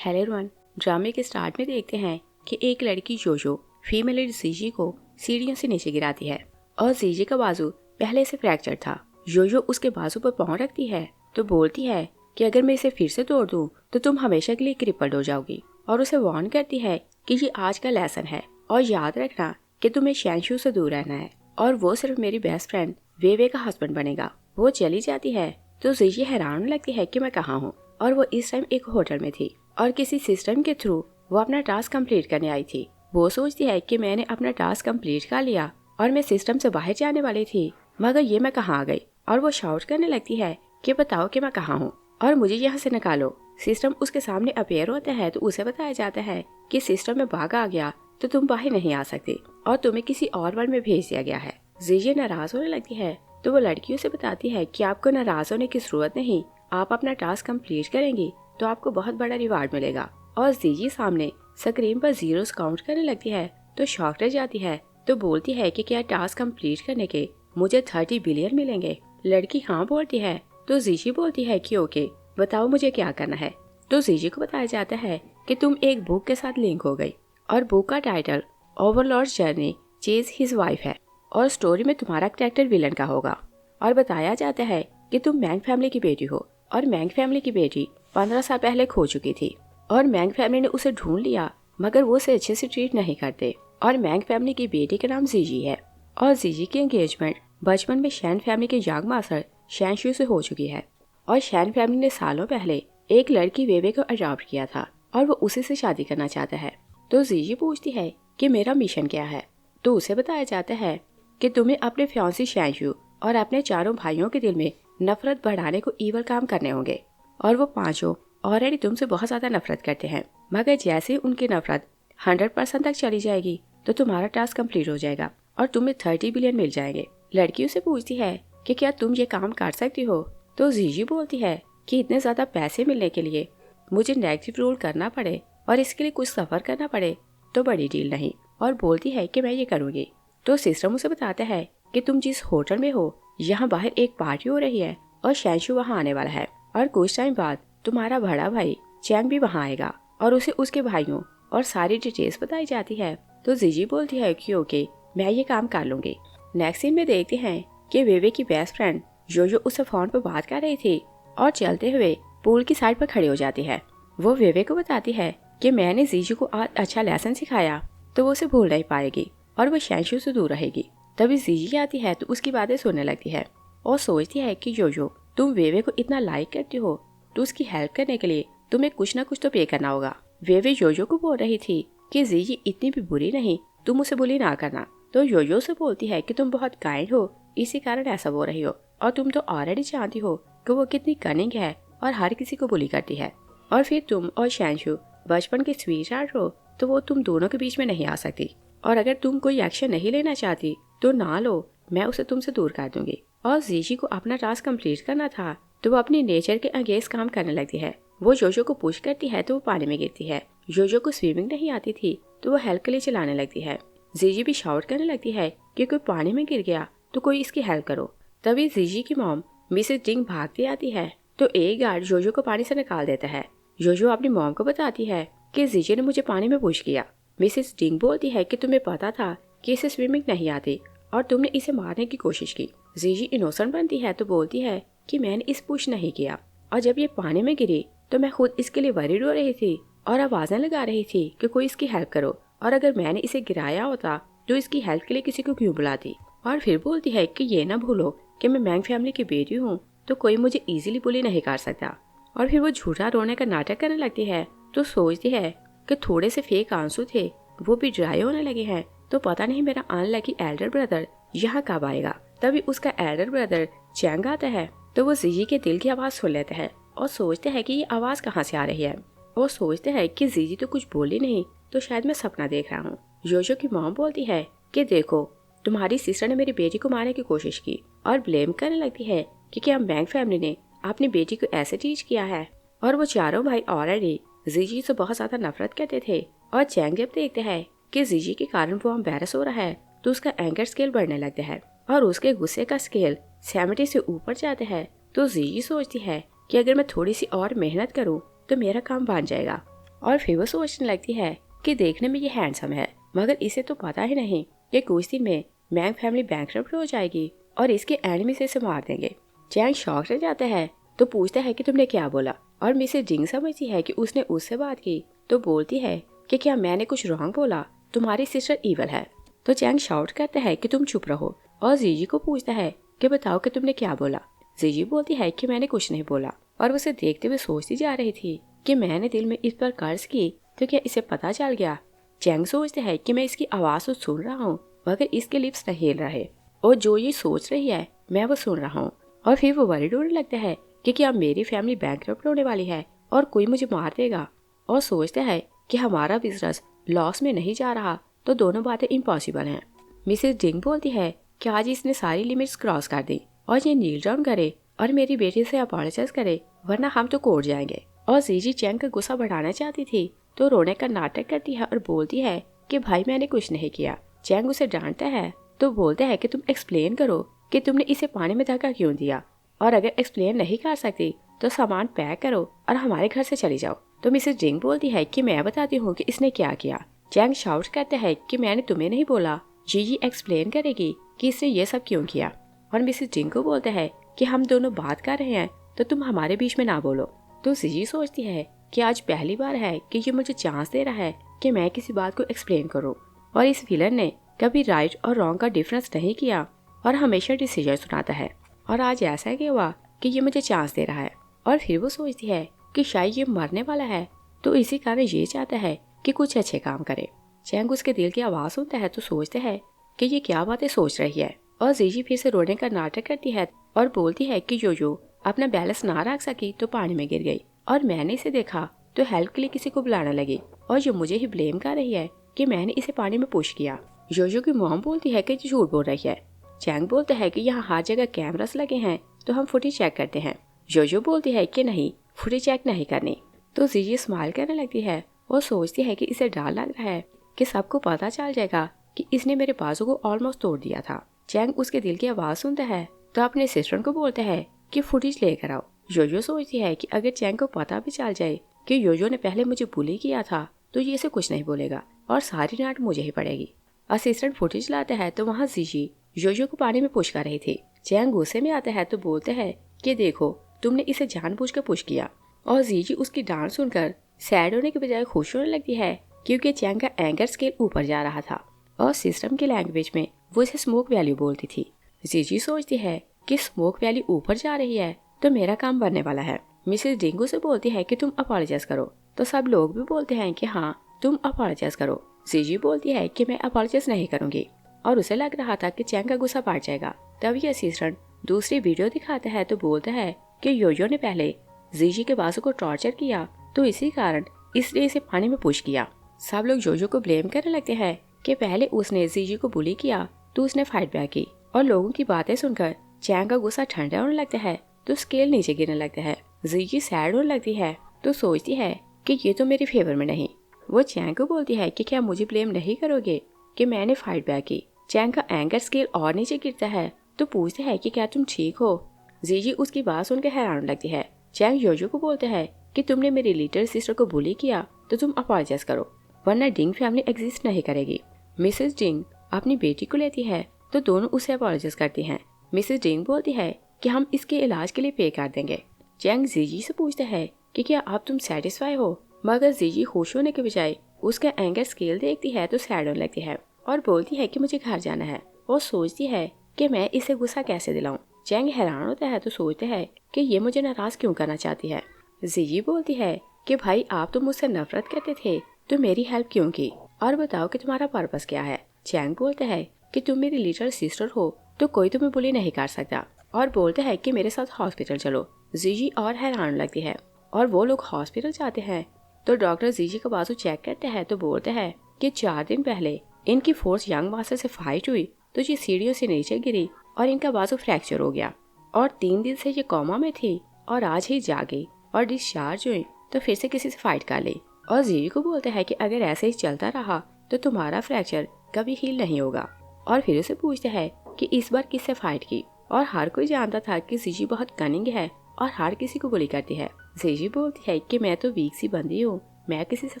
Hello everyone, ड्रामे के start में देखते हैं कि एक लड़की जोजो फीमेल लीड जीजी को सीढ़ियों से नीचे गिराती है और जीजी का बाजू पहले से फ्रैक्चर था। जोजो उसके बाजू पर पाँव रखती है तो बोलती है कि अगर मैं इसे फिर से तोड़ दूं तो तुम हमेशा के लिए क्रिपल्ड हो जाओगी और उसे वार्न करती है कि ये आज का लेसन है और याद रखना कि तुम्हें शैनशू से दूर रहना है और वो सिर्फ मेरी बेस्ट फ्रेंड वेवे का हस्बैंड बनेगा। वो चली जाती है तो जीजी हैरान होने लगती है कि मैं कहाँ हूँ और वो इस टाइम एक होटल में थी और किसी सिस्टम के थ्रू वो अपना टास्क कंप्लीट करने आई थी। वो सोचती है कि मैंने अपना टास्क कंप्लीट कर लिया और मैं सिस्टम से बाहर जाने वाली थी, मगर ये मैं कहाँ आ गई और वो शाउट करने लगती है कि बताओ कि मैं कहाँ हूँ और मुझे यहाँ से निकालो। सिस्टम उसके सामने अपेयर होता है तो उसे बताया जाता है कि सिस्टम में बाग आ गया तो तुम बाहर नहीं आ सकते और तुम्हें किसी और वर्ल्ड में भेज दिया गया है। जीजी नाराज होने लगती है तो वो लड़कियों से बताती है कि आपको नाराज होने की जरूरत नहीं, आप अपना टास्क कंप्लीट करेंगी तो आपको बहुत बड़ा रिवार्ड मिलेगा। और जीजी सामने स्क्रीन पर जीरोस काउंट करने लगती है तो शॉक रह जाती है तो बोलती है कि क्या टास्क कंप्लीट करने के मुझे 30 बिलियन मिलेंगे। लड़की हाँ बोलती है तो जीजी बोलती है कि ओके बताओ मुझे क्या करना है। तो जीजी को बताया जाता है कि तुम एक बुक के साथ लिंक हो गई और बुक का title overlord's journey chase his wife है और स्टोरी में तुम्हारा कैरेक्टर विलन का होगा। और बताया जाता है कि तुम मैंग फैमिली की बेटी हो और मैंग फैमिली की बेटी 15 साल पहले खो चुकी थी और मैंग फैमिली ने उसे ढूंढ लिया मगर वो उसे अच्छे से ट्रीट नहीं करते। और मैंग फैमिली की बेटी का नाम जीजी है और जीजी की एंगेजमेंट बचपन में शैन फैमिली के यंग मास्टर शैनशू से हो चुकी है और शैन फैमिली ने सालों पहले एक लड़की वेवे को अडॉप्ट किया था और वो उसी से शादी करना चाहता है। तो जीजी पूछती है कि मेरा मिशन क्या है तो उसे बताया जाता है कि तुम्हें अपने फ्यांसी शैनशू और अपने चारों भाइयों के दिल में नफरत बढ़ाने को ईवल काम करने होंगे और वो पांचों ऑलरेडी तुमसे बहुत ज्यादा नफरत करते हैं, मगर जैसे उनकी नफरत 100% तक चली जाएगी तो तुम्हारा टास्क कंप्लीट हो जाएगा और तुम्हें 30 बिलियन मिल जाएंगे। लड़कियों से पूछती है कि क्या तुम ये काम कर सकती हो तो जीजी बोलती है कि इतने ज्यादा पैसे मिलने के लिए मुझे नेगेटिव रोल करना पड़े और इसके लिए कुछ सफर करना पड़े तो बड़ी डील नहीं, और बोलती है कि मैं ये करूँगी। तो सिस्टम उसे बताता है कि तुम जिस होटल में हो यहाँ बाहर एक पार्टी हो रही है और शैनशू वहाँ आने वाला है और कुछ टाइम बाद तुम्हारा बड़ा भाई चैंग भी वहाँ आएगा और उसे उसके भाइयों और सारी डिटेल्स बताई जाती है। तो जीजी बोलती है कि ओके मैं ये काम कर लूंगी। नेक्स्ट सीन में देखते हैं कि वेवे की बेस्ट फ्रेंड जोजो उससे फोन पर बात कर रही थी और चलते हुए पूल की साइड पर खड़ी हो जाती है। वो वेवे को बताती है कि मैंने जीजी को आज अच्छा लेसन सिखाया तो वो उसे भूल नहीं पाएगी और वो शैनशू से दूर रहेगी। तभी जीजी आती है तो उसकी बातें सुनने लगती है और सोचती है कि जोजो तुम वेवे को इतना लाइक करती हो तो उसकी हेल्प करने के लिए तुम्हें कुछ ना कुछ तो पे करना होगा। वेवे जोजो को बोल रही थी कि जीजी इतनी भी बुरी नहीं, तुम उसे बुली ना करना। तो जोजो से बोलती है कि तुम बहुत काइंड हो इसी कारण ऐसा बोल रही हो और तुम तो ऑलरेडी जानती हो कि वो कितनी कनिंग है और हर किसी को बुली करती है और फिर तुम और शैनशू बचपन के स्वीट हार्ट हो तो वो तुम दोनों के बीच में नहीं आ सकती और अगर तुम कोई एक्शन नहीं लेना चाहती तो ना लो, मैं उसे तुमसे दूर कर दूंगी। और जीजी को अपना टास्क कंप्लीट करना था तो वो अपनी नेचर के अगेंस्ट काम करने लगती है। वो जोजो को पुश करती है तो वो पानी में गिरती है। जोजो को स्विमिंग नहीं आती थी तो वो हेल्प के लिए चलाने लगती है। जीजी भी शाउट करने लगती है कि कोई पानी में गिर गया तो कोई इसकी हेल्प करो। तभी जीजी की मॉम मिसेस डिंग भागती आती है तो एक गार्ड जोजो को पानी से निकाल देता है। जोजो अपनी मॉम को बताती है कि जीजी ने मुझे पानी में पुश किया। मिसेस डिंग बोलती है कि तुम्हें पता था कि इसे स्विमिंग नहीं आती और तुमने इसे मारने की कोशिश की। जीजी इनोसेंट बनती है तो बोलती है कि मैंने इस पुश नहीं किया और जब ये पानी में गिरी तो मैं खुद इसके लिए वरीड हो रही थी और आवाजें लगा रही थी कि कोई इसकी हेल्प करो और अगर मैंने इसे गिराया होता तो इसकी हेल्प के लिए किसी को क्यों बुलाती। और फिर बोलती है कि ये ना भूलो कि मैं मैंग फैमिली की बेटी हूँ तो कोई मुझे इजीली बुली नहीं कर सकता। और फिर वो झूठा रोने का नाटक करने लगती है तो सोचती है कि थोड़े से फेक आंसू थे वो भी ड्राई होने लगे हैं तो पता नहीं मेरा अनलकी एल्डर ब्रदर यहाँ कब आएगा। तभी उसका एल्डर ब्रदर चैंग आता है तो वो जीजी के दिल की आवाज सुन लेते हैं और सोचते हैं कि ये आवाज कहाँ से आ रही है और सोचते हैं कि जीजी तो कुछ बोली नहीं तो शायद मैं सपना देख रहा हूँ। जोजो की मॉम बोलती है कि देखो तुम्हारी सिस्टर ने मेरी बेटी को मारने की कोशिश की और ब्लेम करने लगती है कि क्या मैंग फैमिली ने अपनी बेटी को ऐसे टीच किया है। और वो चारों भाई ऑलरेडी जीजी से बहुत ज्यादा नफरत करते थे और चैंग जब देखते हैं कि जीजी के कारण वो एम्बैरस हो रहा है तो उसका एंगर स्केल बढ़ने लगता है और उसके गुस्से का स्केल 70 से ऊपर जाता है। तो जीजी सोचती है कि अगर मैं थोड़ी सी और मेहनत करूं तो मेरा काम बन जाएगा और फिर वो सोचने लगती है कि देखने में ये हैंडसम है, मगर इसे तो पता ही नहीं कि कुछ दिन में मैंग फैमिली बैंकरप्ट हो जाएगी और इसके एनिमीज इसे मार देंगे। चैंग शॉक रह जाता है तो पूछता है कि तुमने क्या बोला, और मिसेस जिंग समझती है कि उसने उससे बात की तो बोलती है कि क्या मैंने कुछ रॉन्ग बोला, तुम्हारी सिस्टर ईवल है। तो चैंग शाउट करता है कि तुम चुप रहो और जीजी को पूछता है कि बताओ कि तुमने क्या बोला। जीजी बोलती है कि मैंने कुछ नहीं बोला, और उसे देखते हुए सोचती जा रही थी कि मैंने दिल में इस पर कर्ज की तो क्या इसे पता चल गया। चैंग सोचते है कि मैं इसकी आवाज तो सुन रहा हूँ मगर इसके लिप्स नहीं हिल रहे, और जो ये सोच रही है मैं वो सुन रहा हूँ। और फिर वो वरीड होने लगता है कि क्या मेरी फैमिली बैंकरप्ट होने वाली है और कोई मुझे मार देगा, और सोचता है कि हमारा बिजनेस लॉस में नहीं जा रहा तो दोनों बातें इम्पॉसिबल हैं। मिसेस जिंग बोलती है कि आज इसने सारी लिमिट्स क्रॉस कर दी और ये नील डाउन करे और मेरी बेटी से अपॉलोजाइज करे, वरना हम तो कोर्ट जाएंगे। और जीजी चैंग का गुस्सा बढ़ाना चाहती थी तो रोने का नाटक करती है और बोलती है कि भाई मैंने कुछ नहीं किया। चैंग उसे डांटता है तो बोलते है कि तुम एक्सप्लेन करो कि तुमने इसे पानी में धक्का क्यों दिया, और अगर एक्सप्लेन नहीं कर सकती तो सामान पैक करो और हमारे घर से चली जाओ। तो मिसेस जिंग बोलती है कि मैं बताती हूँ कि इसने क्या किया। चैंग शाउट करता है कि मैंने तुम्हें नहीं बोला, जीजी एक्सप्लेन करेगी कि इसने ये सब क्यों किया। और मिसेस जिंग को बोलता है कि हम दोनों बात कर रहे हैं तो तुम हमारे बीच में ना बोलो। तो जीजी सोचती है कि आज पहली बार है कि ये मुझे चांस दे रहा है कि मैं किसी बात को एक्सप्लेन करूं, और इस विलन ने कभी राइट और रॉन्ग का डिफरेंस नहीं किया और हमेशा डिसीजन सुनाता है, और आज ऐसा क्या हुआ कि ये मुझे चांस दे रहा है। और फिर वो सोचती है कि शायद ये मरने वाला है तो इसी कारण ये चाहता है कि कुछ अच्छे काम करे। चैंग उसके दिल की आवाज सुनता है तो सोचता है कि ये क्या बातें सोच रही है, और जीजी फिर से रोने का नाटक करती है और बोलती है कि यो अपना बैलेंस ना रख सकी तो पानी में गिर गई, और मैंने इसे देखा तो हेल्प के लिए किसी को बुलाने लगी, और जो मुझे ही ब्लेम कर रही है कि मैंने इसे पानी में पुश किया। योयो की मॉम बोलती है कि झूठ बोल रही है। चैंग बोलता है कि यहाँ हर जगह कैमरास लगे हैं तो हम फुटेज चेक करते हैं। योयो बोलती है कि नहीं, फुटेज चेक नहीं करनी। तो जीजी स्माइल करने लगती है और सोचती है कि इसे डर लग रहा है कि सबको पता चल जाएगा कि इसने मेरे बाजू को ऑलमोस्ट तोड़ दिया था। चैंग उसके दिल की आवाज सुनता है तो अपने सिस्टर को बोलता है कि फुटेज लेकर आओ। योयो सोचती है कि अगर चैंग को पता भी चल जाए कि योयो ने पहले मुझे बुली किया था तो ये इसे कुछ नहीं बोलेगा और सारी डांट मुझे ही पड़ेगी। असिस्टेंट फुटेज लाता है तो वहाँ जीजी योयो को पानी में पुश कर रही थी। चैंग गुस्से में आता है तो बोलते हैं कि देखो तुमने इसे जानबूझकर पुश किया, और जीजी उसकी डांट सुनकर सैड होने के बजाय खुश होने लगती है क्योंकि चैंग का एंगर स्केल ऊपर जा रहा था, और सिस्टम की लैंग्वेज में वो इसे स्मोक वैल्यू बोलती थी। जीजी सोचती है कि स्मोक वैल्यू ऊपर जा रही है तो मेरा काम बनने वाला है। मिसेस डिंगो से बोलती है कि तुम अपॉलोजाइज करो, तो सब लोग भी बोलते हैं कि हाँ तुम अपॉलोजाइज करो। जीजी बोलती है कि मैं अपॉलोजाइज नहीं करूंगी, और उसे लग रहा था कि चैंग का गुस्सा बढ़ जाएगा। तभी असिस्टेंट दूसरी वीडियो दिखाता है तो बोलता है कि योयो ने पहले जीजी के बाजू को टॉर्चर किया तो इसी कारण इसने इसे पानी में पुश किया। सब लोग योयो को ब्लेम करने लगते हैं कि पहले उसने जीजी को बुली किया तो उसने फाइट बैक की, और लोगों की बातें सुनकर चैंग का गुस्सा ठंडा होने लगता है तो स्केल नीचे गिरने लगता है। जीजी सैड होने लगती है तो सोचती है कि ये तो मेरे फेवर में नहीं। वो चैंग को बोलती है कि क्या मुझे ब्लेम नहीं करोगे कि मैंने फाइट बैक की। चैंग का एंगर स्केल और नीचे गिरता है तो पूछते है कि क्या तुम ठीक हो। जीजी उसकी बात सुनकर हैरान होने लगती है। चैंग योयो को बोलते है कि तुमने मेरी लिटिल सिस्टर को बुली किया तो तुम अपॉलोजाइज करो, वरना डिंग फैमिली एग्जिस्ट नहीं करेगी। मिसेस डिंग अपनी बेटी को लेती है तो दोनों उसे अपॉलोजाइज करती हैं। मिसेस डिंग बोलती है कि हम इसके इलाज के लिए पे कर देंगे। चैंग जीजी से पूछते है कि क्या अब तुम सेटिस्फाई हो, मगर जीजी खुश होने के बजाय उसका एंगर स्केल देखती है तो सैड होने लगती है और बोलती है कि मुझे घर जाना है, और सोचती है कि मैं इसे गुस्सा कैसे दिलाऊं। चैंग हैरान होता है तो सोचते है कि ये मुझे नाराज क्यों करना चाहती है। जीजी बोलती है कि भाई आप तो मुझसे नफरत करते थे तो मेरी हेल्प क्यों की, और बताओ कि तुम्हारा पर्पस क्या है। चैंग बोलते है कि तुम मेरी लिटिल सिस्टर हो तो कोई तुम्हें बुली नहीं कर सकता, और बोलते है कि मेरे साथ हॉस्पिटल चलो। जीजी और हैरान लगती है और वो लोग हॉस्पिटल जाते हैं तो डॉक्टर जीजी का बाजू चेक करते हैं तो बोलते हैं कि 4 दिन पहले इनकी फोर्स यंग मास्टर से फाइट हुई तो ये सीढ़ियों से नीचे गिरी और इनका बाजू फ्रैक्चर हो गया, और 3 दिन से ये कोमा में थी और आज ही जागी और डिस्चार्ज हुई तो फिर से किसी से फाइट कर ली। और जीजी को बोलते हैं कि अगर ऐसे ही चलता रहा तो तुम्हारा फ्रैक्चर कभी हील नहीं होगा। और फिर उसे पूछते हैं कि इस बार किससे फाइट की, और हर कोई जानता था कि जीजी बहुत कनिंग है और हर किसी को बुली करती है। जीजी बोलती है कि मैं तो वीक सी बंदी हूँ, मैं किसी से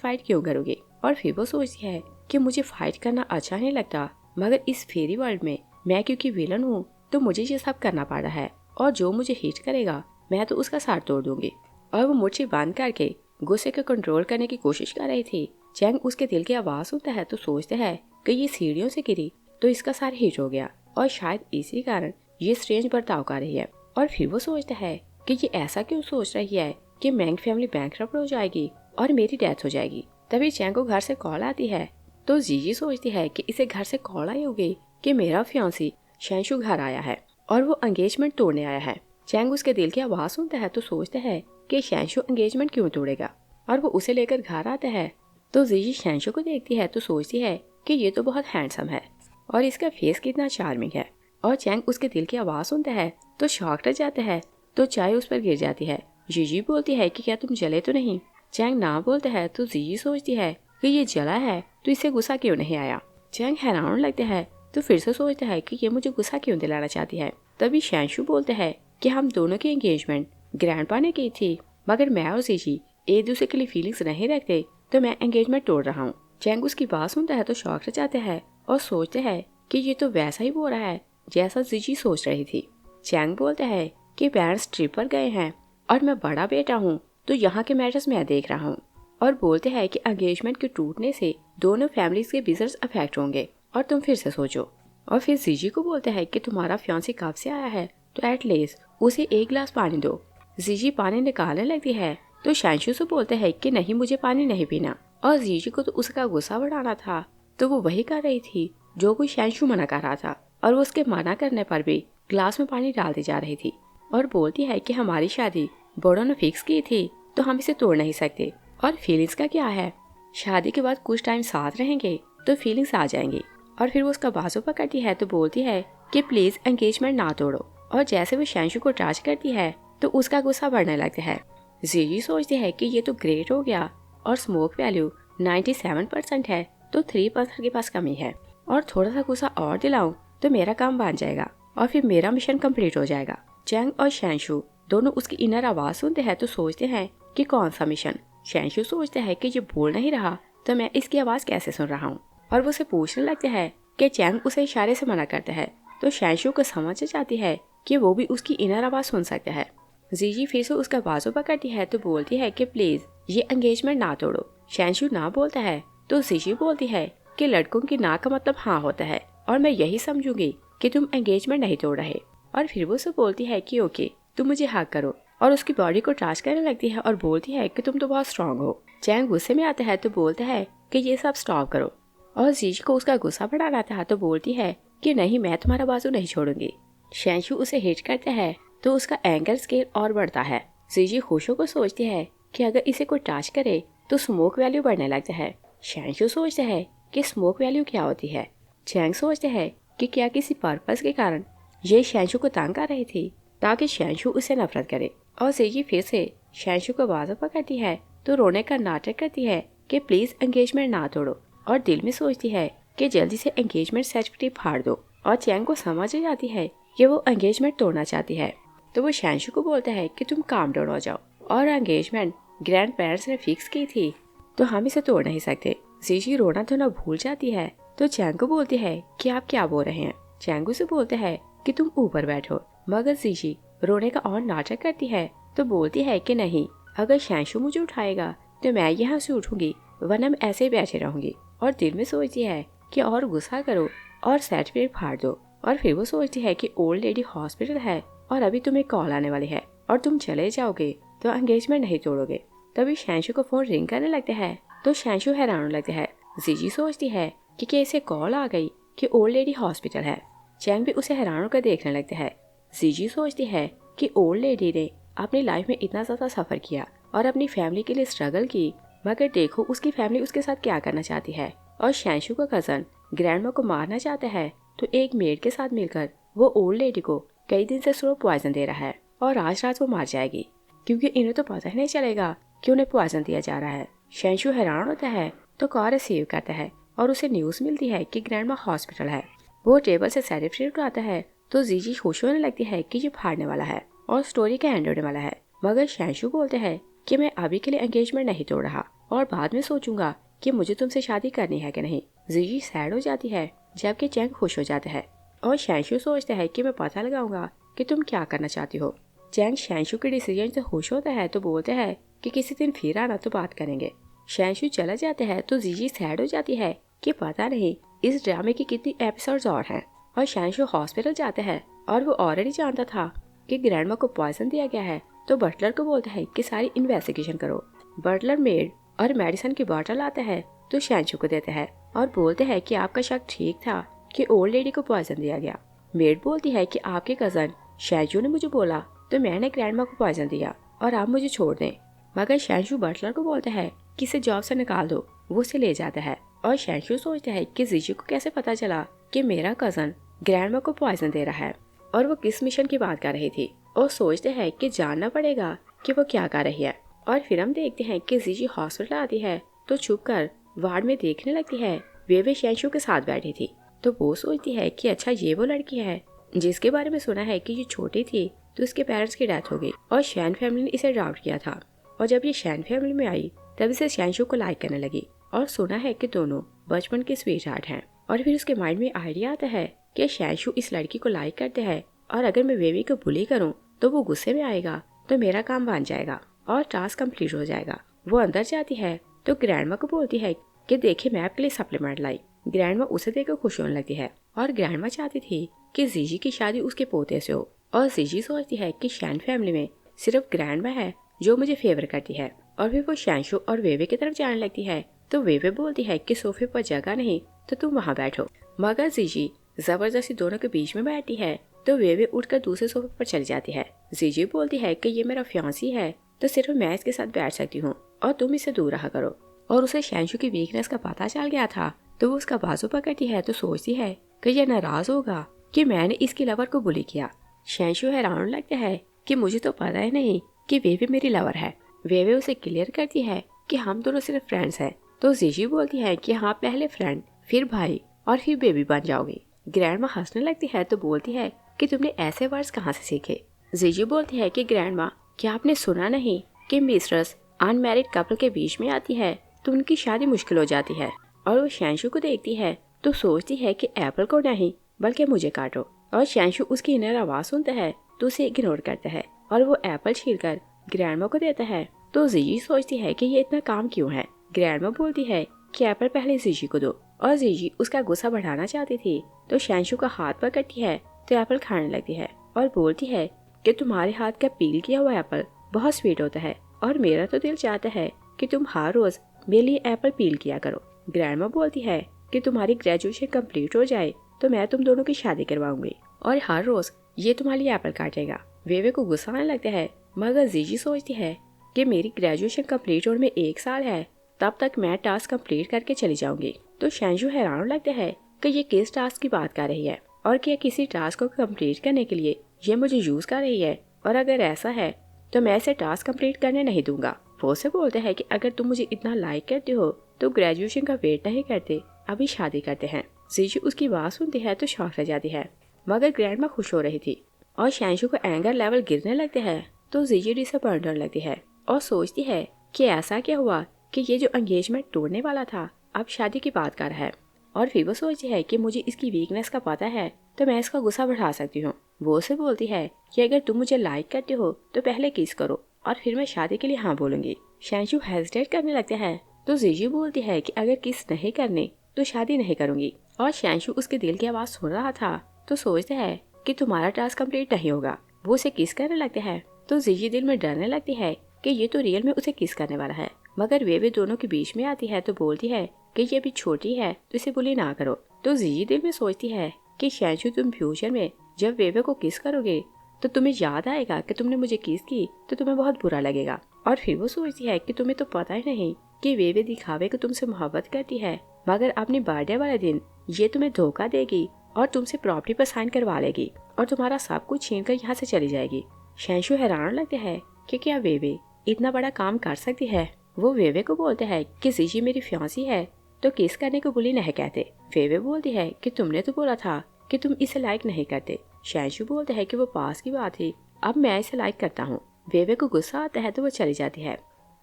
फाइट क्यों करूँगी। और फिर वो सोचती है कि मुझे फाइट करना अच्छा नहीं लगता, मगर इस फेरी वर्ल्ड में मैं क्योंकि विलन हूँ तो मुझे ये सब करना पड़ रहा है, और जो मुझे हिट करेगा मैं तो उसका साथ तोड़ दूंगी। और वो मुझे बंद करके गुस्से को कंट्रोल करने की कोशिश कर रही थी। चैंग उसके दिल की आवाज सुनता है तो सोचते है कि ये सीढ़ियों से गिरी तो इसका सार हिट हो गया, और शायद इसी कारण ये स्ट्रेंज बर्ताव कर रही है। और फिर वो सोचता है कि ये ऐसा क्यों सोच रही है कि मैंग फैमिली बैंकरप्ट हो जाएगी और मेरी डेथ हो जाएगी। तभी चैंग को घर से कॉल आती है तो जीजी सोचती है कि इसे घर से कॉल आई होगी कि मेरा फियांसी शैंशु घर आया है और वो एंगेजमेंट तोड़ने आया है। चैंग उसके दिल की आवाज सुनता है तो सोचता है कि शैंशु एंगेजमेंट क्यों तोड़ेगा, और वो उसे लेकर घर आता है। तो जीजी शैंशु को देखती है तो सोचती है कि ये तो बहुत हैंडसम है और इसका फेस कितना चार्मिंग है। और चैंग उसके दिल की आवाज सुनता है तो शॉक रह जाता है, तो चाय उस पर गिर जाती है। जीजी बोलती है कि क्या तुम जले तो नहीं। चैंग ना बोलता है तो जीजी सोचती है कि ये जला है तो इसे गुस्सा क्यों नहीं आया। चैंग हैरान लगता है तो फिर से सोचता है कि ये मुझे गुस्सा क्यों दिलाना चाहती है। तभी शैंशु बोलते हैं कि हम दोनों की एंगेजमेंट ग्रैंडपा ने की थी, मगर मैं और जीजी एक दूसरे के लिए फीलिंग्स नहीं रखते तो मैं एंगेजमेंट तोड़ रहा हूँ। चैंग उसकी बात सुनता है तो शॉक रह जाते हैं और सोचते हैं कि ये तो वैसा ही बोल रहा है जैसा जीजी सोच रही थी। चैंग बोलते हैं कि पेरेंट्स ट्रिप पर गए हैं और मैं बड़ा बेटा हूँ तो यहाँ के मैटर्स मैं देख रहा हूँ, और बोलते हैं कि एंगेजमेंट के टूटने से दोनों फैमिलीज के बिजनेस अफेक्ट होंगे और तुम फिर से सोचो। और फिर जीजी को बोलते हैं कि तुम्हारा फियांसी कब से आया है तो एटलीस्ट उसे एक गिलास पानी दो। जीजी पानी निकालने लगती है तो शैंशु से बोलते हैं कि नहीं, मुझे पानी नहीं पीना। और जीजी को तो उसका गुस्सा बढ़ाना था तो वो वही कर रही थी जो कोई शैंशु मना कर रहा था, और वो उसके मना करने पर भी ग्लास में पानी डालती जा रही थी और बोलती है कि हमारी शादी बड़ों ने फिक्स की थी तो हम इसे तोड़ नहीं सकते, और फीलिंग्स का क्या है, शादी के बाद कुछ टाइम साथ रहेंगे तो फीलिंग्स आ जाएंगी। और फिर वो उसका बाजू पकड़ती है तो बोलती है कि प्लीज एंगेजमेंट ना तोड़ो, और जैसे वो शैंशु को टच करती है तो उसका गुस्सा बढ़ने लगता है। जीजी सोचती है कि ये तो ग्रेट हो गया, और स्मोक वैल्यू 97% है तो 3% के पास कमी है, और थोड़ा सा गुस्सा और दिलाऊं तो मेरा काम बन जाएगा और फिर मेरा मिशन कंप्लीट हो जाएगा। चैंग और शैंशु दोनों उसकी इनर आवाज सुनते हैं तो सोचते हैं कि कौन सा मिशन। शैंशु सोचते हैं कि ये बोल नहीं रहा तो मैं इसकी आवाज कैसे सुन रहा हूँ, और वो उसे पूछने लगते हैं कि चैंग उसे इशारे से मना करता है तो शैंशु को समझ जाती है कि वो भी उसकी इनर आवाज सुन सकता है। जीजी फिर से उसका बाजू पकड़ती है तो बोलती है कि प्लीज ये एंगेजमेंट ना तोड़ो। शैंशु ना बोलता है तो जीजी बोलती है कि लड़कों की ना का मतलब हाँ होता है, और मैं यही समझूंगी कि तुम एंगेजमेंट नहीं तोड़ रहे। और फिर वो उसे बोलती है कि ओके तुम मुझे हग करो, और उसकी बॉडी को टच करने लगती है और बोलती है कि तुम तो बहुत स्ट्रांग हो। चैंग गुस्से में आता है तो बोलता है कि ये सब स्टॉप करो, और जीजी को उसका गुस्सा बढ़ा आता है तो बोलती है कि नहीं, मैं तुम्हारा बाजू नहीं छोड़ूंगी। शैंशु उसे हिट करता है तो उसका एंगर स्केल और बढ़ता है। जीजी खुशो को सोचती है कि अगर इसे कोई टच करे तो स्मोक वैल्यू बढ़ने लगता है। शैंशु सोचता है कि स्मोक वैल्यू क्या होती है। चैंग सोचते हैं कि क्या किसी पर्पस के कारण ये शैंशु को तंग कर रही थी ताकि शैंशु उसे नफरत करे। और जीजी फिर से शैंशु को बाजू पकड़ती है तो रोने का नाटक करती है कि प्लीज एंगेजमेंट ना तोड़ो, और दिल में सोचती है कि जल्दी से एंगेजमेंट सर्टिफिकेट फाड़ दो। और चैंग को समझ आ जाती है कि वो एंगेजमेंट तोड़ना चाहती है तो वो शैंशु को बोलता है कि तुम काम डाउन हो जाओ, और एंगेजमेंट ग्रैंड पेरेंट्स ने फिक्स की थी तो हम इसे तोड़ नहीं सकते। जीजी रोना धोना भूल जाती है तो चैंग को बोलती है कि आप क्या बोल रहे हैं। चैंग से बोलते हैं कि तुम ऊपर बैठो, मगर जीजी रोने का और नाटक करती है तो बोलती है कि नहीं, अगर शैंशु मुझे उठाएगा तो मैं यहाँ से उठूंगी, वरना मैं ऐसे ही बैठे रहूंगी। और दिल में सोचती है कि और गुस्सा करो और सर्टिफिकेट फाड़ दो। और फिर वो सोचती है कि ओल्ड लेडी हॉस्पिटल है और अभी तुम्हें कॉल आने वाली है और तुम चले जाओगे तो एंगेजमेंट नहीं तोड़ोगे। तभी शैंशु को फोन रिंग करने लगता है तो शैंशु हैरान होने लगता है। जीजी सोचती है कि कैसे कॉल आ गई कि ओल्ड लेडी हॉस्पिटल है। चैंग भी उसे हैरान होकर देखने लगता है। जीजी सोचती है कि ओल्ड लेडी ने अपनी लाइफ में इतना ज्यादा सफर किया और अपनी फैमिली के लिए स्ट्रगल की, मगर देखो उसकी फैमिली उसके साथ क्या करना चाहती है। और शैंशु का कजन ग्रैंडमा को मारना चाहता है तो एक मेड के साथ मिलकर वो ओल्ड लेडी को कई दिन से स्लो पॉइजन दे रहा है, और आज रात वो मार जाएगी क्योंकि इन्हें तो पता ही नहीं चलेगा कि उन्हें पॉइजन दिया जा रहा है। शैंशु हैरान होता है तो कॉल रिसीव करता है और उसे न्यूज मिलती है कि ग्रैंडमा हॉस्पिटल है। वो टेबल से सर्टिफिकेट उठाता है तो जीजी खुश होने लगती है कि ये फाड़ने वाला है और स्टोरी का एंड होने वाला है, मगर शैंशु बोलते हैं कि मैं अभी के लिए एंगेजमेंट नहीं तोड़ रहा और बाद में सोचूंगा कि मुझे तुमसे शादी करनी है कि नहीं। जीजी सैड हो जाती है जबकि चैंग खुश हो जाता है और शैंशु सोचता है कि मैं पता लगाऊंगा कि तुम क्या करना चाहती हो। चैंग शैंशु के डिसीजन से खुश होता है तो बोलता है कि किसी दिन फिर आना तो बात करेंगे। शैंशु चला जाता है तो जीजी सैड हो जाती है कि पता नहीं इस ड्रामे की कितनी एपिसोड्स और हैं। और शैंशु हॉस्पिटल जाता है और वो ऑलरेडी जानता था कि ग्रैंडमा को पॉइजन दिया गया है, तो बटलर को बोलता है कि सारी इन्वेस्टिगेशन करो। बटलर मेड और मेडिसिन की बॉटल आता है तो शैंशु को देता है और बोलते हैं कि आपका शक ठीक था कि ओल्ड लेडी को पॉइजन दिया गया। मेड बोलती है कि आपके कजन शैंशु ने मुझे बोला तो मैंने ग्रैंडमा को पॉइजन दिया और आप मुझे छोड़ दें। मगर शैंशु बटलर को बोलता है कि इसे जॉब से निकाल दो। वो उसे ले जाता है और शैंशु सोचता है कि जीजी को कैसे पता चला कि मेरा कजन ग्रैंडमा को पॉइजन दे रहा है और वो किस मिशन की बात कर रही थी। और सोचते हैं कि जानना पड़ेगा कि वो क्या कर रही है। और फिर हम देखते हैं कि जीजी हॉस्पिटल आती है तो छुप कर वार्ड में देखने लगती है। वे शैंशु के साथ बैठी थी तो वो सोचती है कि अच्छा ये वो लड़की है जिसके बारे में सुना है कि ये छोटी थी तो उसके पेरेंट्स की डेथ हो गई और शैन फैमिली ने इसे अडॉप्ट किया था। और जब ये शैन फैमिली में आई तब इसे शैंशु को लाइक करने लगी और सुना है कि दोनों बचपन के स्वीट हार्ट हैं। और फिर उसके माइंड में आइडिया आता है कि शैंशु इस लड़की को लाइक करते हैं और अगर मैं बेबी को बुली करूं तो वो गुस्से में आएगा तो मेरा काम बन जाएगा और टास्क कंप्लीट हो जाएगा। वो अंदर जाती है तो ग्रैंडमा को बोलती है कि देखिए मैं आपके लिए सप्लीमेंट लाई। ग्रैंडमा उसे देखकर खुश होने लगती है और ग्रैंडमा चाहती थी कि जीजी की शादी उसके पोते से हो और जीजी सोचती है कि शैन फैमिली में सिर्फ ग्रैंडमा है जो मुझे फेवर करती है। और फिर वो शैंशु और वेवे की तरफ जाने लगती है तो वेवे बोलती है कि सोफे पर जगह नहीं तो तुम वहाँ बैठो। मगर जीजी जबरदस्ती दोनों के बीच में बैठती है तो वेवे उठकर दूसरे सोफे पर चली जाती है। जीजी बोलती है कि ये मेरा फियांसी है तो सिर्फ मैं इसके साथ बैठ सकती हूँ और तुम इससे दूर रहा करो। और उसे शैंशु की वीकनेस का पता चल गया था तो वो उसका बाजू पकड़ती है तो सोचती है कि यह नाराज होगा कि मैंने इसकी लवर को बुली किया। शैंशु हैरान लगता है कि मुझे तो पता ही नहीं कि वेवे मेरी लवर है। वेवे उसे क्लियर करती है कि हम दोनों सिर्फ फ्रेंड्स हैं। तो जीजी बोलती है कि हाँ पहले फ्रेंड फिर भाई और फिर बेबी बन जाओगी। ग्रैंडमा हंसने लगती है तो बोलती है कि तुमने ऐसे वर्ड्स कहाँ से सीखे। जीजी बोलती है कि ग्रैंडमा क्या आपने सुना नहीं कि मिस्ट्रेस अनमैरिड कपल के बीच में आती है तो उनकी शादी मुश्किल हो जाती है। और वो शैंशु को देखती है तो सोचती है कि एप्पल को नहीं बल्कि मुझे काटो। और शैंशु उसकी इनर आवाज सुनता है तो उसे इग्नोर करता है और वो एप्पल छीलकर ग्रैंडमा को देता है। तो जीजी सोचती है कि ये इतना काम क्यों है। ग्रैंडमा बोलती है कि एप्पल पहले जीजी को दो और जीजी उसका गुस्सा बढ़ाना चाहती थी तो शैंशु का हाथ पकड़ती है तो एप्पल खाने लगती है और बोलती है कि तुम्हारे हाथ का पील किया हुआ एप्पल बहुत स्वीट होता है और मेरा तो दिल चाहता है कि तुम हर रोज मेरे लिए एप्पल पील किया करो। ग्रैंडमा बोलती है कि तुम्हारी ग्रेजुएशन कंप्लीट हो जाए तो मैं तुम दोनों की शादी करवाऊंगी और हर रोज ये तुम्हारे लिए एप्पल काटेगा। वेवे को गुस्सा आने लगता है मगर जीजी सोचती है कि मेरी ग्रेजुएशन कंप्लीट होने में 1 साल है तब तक मैं टास्क कंप्लीट करके चली जाऊंगी। तो शैंशु हैरान लगता है कि ये किस टास्क की बात कर रही है और क्या किसी टास्क को कंप्लीट करने के लिए ये मुझे यूज कर रही है और अगर ऐसा है तो मैं इसे टास्क कंप्लीट करने नहीं दूंगा। वो से बोलते हैं कि अगर तुम मुझे इतना लाइक करते हो तो ग्रेजुएशन का वेट नहीं करते अभी शादी करते हैं। जीजी उसकी बात सुनती है तो शॉक रह जाती है मगर ग्रैंडमा खुश हो रही थी और शैंशु का एंगर लेवल गिरने लगते हैं तो जीजी डिसअपॉइंट होने लगती है और सोचती है कि ऐसा क्या हुआ कि ये जो एंगेजमेंट तोड़ने वाला था अब शादी की बात कर रहा है। और फिर वो सोचती है कि मुझे इसकी वीकनेस का पता है तो मैं इसका गुस्सा बढ़ा सकती हूँ। वो उसे बोलती है कि अगर तुम मुझे लाइक करते हो तो पहले किस करो और फिर मैं शादी के लिए हाँ बोलूंगी। शैंशु हेजिटेट करने लगते हैं तो जीजी बोलती है कि अगर किस नहीं करनी तो शादी नहीं करूंगी। और शैंशु उसके दिल की आवाज सुन रहा था तो सोचते है कि तुम्हारा टास्क कंप्लीट नहीं होगा। वो उसे किस करने लगते हैं तो जीजी दिल में डरने लगती है कि ये तो रियल में उसे किस करने वाला है। मगर वे दोनों के बीच में आती है तो बोलती है कि ये अभी छोटी है तो इसे बुली ना करो। तो जीजी दिल में सोचती है कि शैंशु तुम फ्यूचर में जब वेवे को किस करोगे तो तुम्हें याद आएगा कि तुमने मुझे किस की तो तुम्हें बहुत बुरा लगेगा। और फिर वो सोचती है कि तुम्हें तो पता ही नहीं कि वेवे दिखावे को तुमसे मोहब्बत करती है मगर अपने बर्थडे वाले दिन ये तुम्हें धोखा देगी और तुमसे प्रॉपर्टी पर साइन करवा लेगी और तुम्हारा सब कुछ छीन कर यहाँ से चली जाएगी। शैंशु हैरान लगते है कि क्या वेवे इतना बड़ा काम कर सकती है। वो वेवे को बोलते हैं कि जीजी मेरी फियांसी है तो किस करने को बुली नहीं कहते। वेवे बोलती है कि तुमने तो बोला था कि तुम इसे लाइक नहीं करते। शैंशु बोलते हैं कि वो पास की बात थी अब मैं इसे लाइक करता हूँ। वेवे को गुस्सा आता है तो वो चली जाती है।